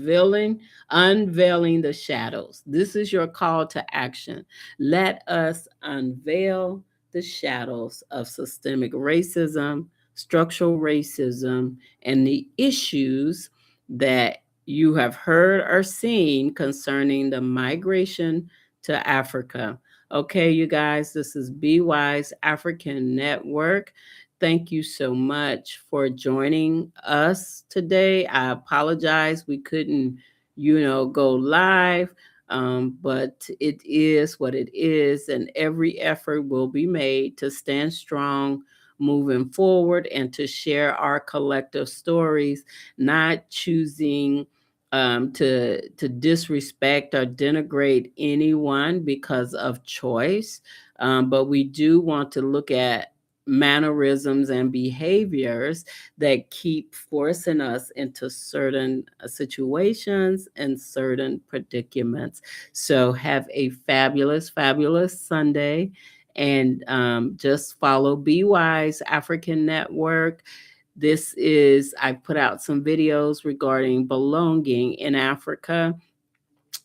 unveiling the shadows. This is your call to action. Let us unveil the shadows of systemic racism, structural racism, and the issues that you have heard or seen concerning the migration to Africa. Okay, you guys, this is BWise African Network. Thank you so much for joining us today. I apologize we couldn't, go live, but it is what it is, and every effort will be made to stand strong moving forward and to share our collective stories, not choosing to disrespect or denigrate anyone because of choice. But we do want to look at mannerisms and behaviors that keep forcing us into certain situations and certain predicaments. So have a fabulous Sunday, and just follow BWise African Network. This is, I put out some videos regarding belonging in Africa.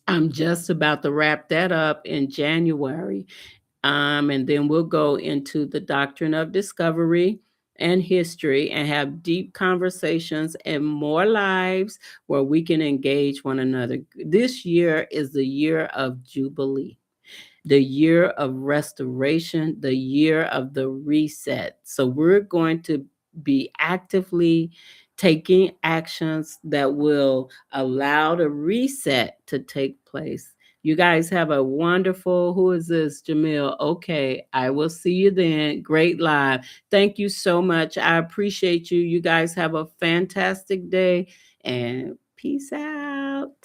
I'm just about to wrap that up in January. And then we'll go into the doctrine of discovery and history and have deep conversations and more lives where we can engage one another. This year is the year of Jubilee, the year of restoration, the year of the reset. So we're going to be actively taking actions that will allow the reset to take place. You guys have a wonderful, who is this, Jamil? Okay, I will see you then. Great live. Thank you so much. I appreciate you. You guys have a fantastic day and peace out.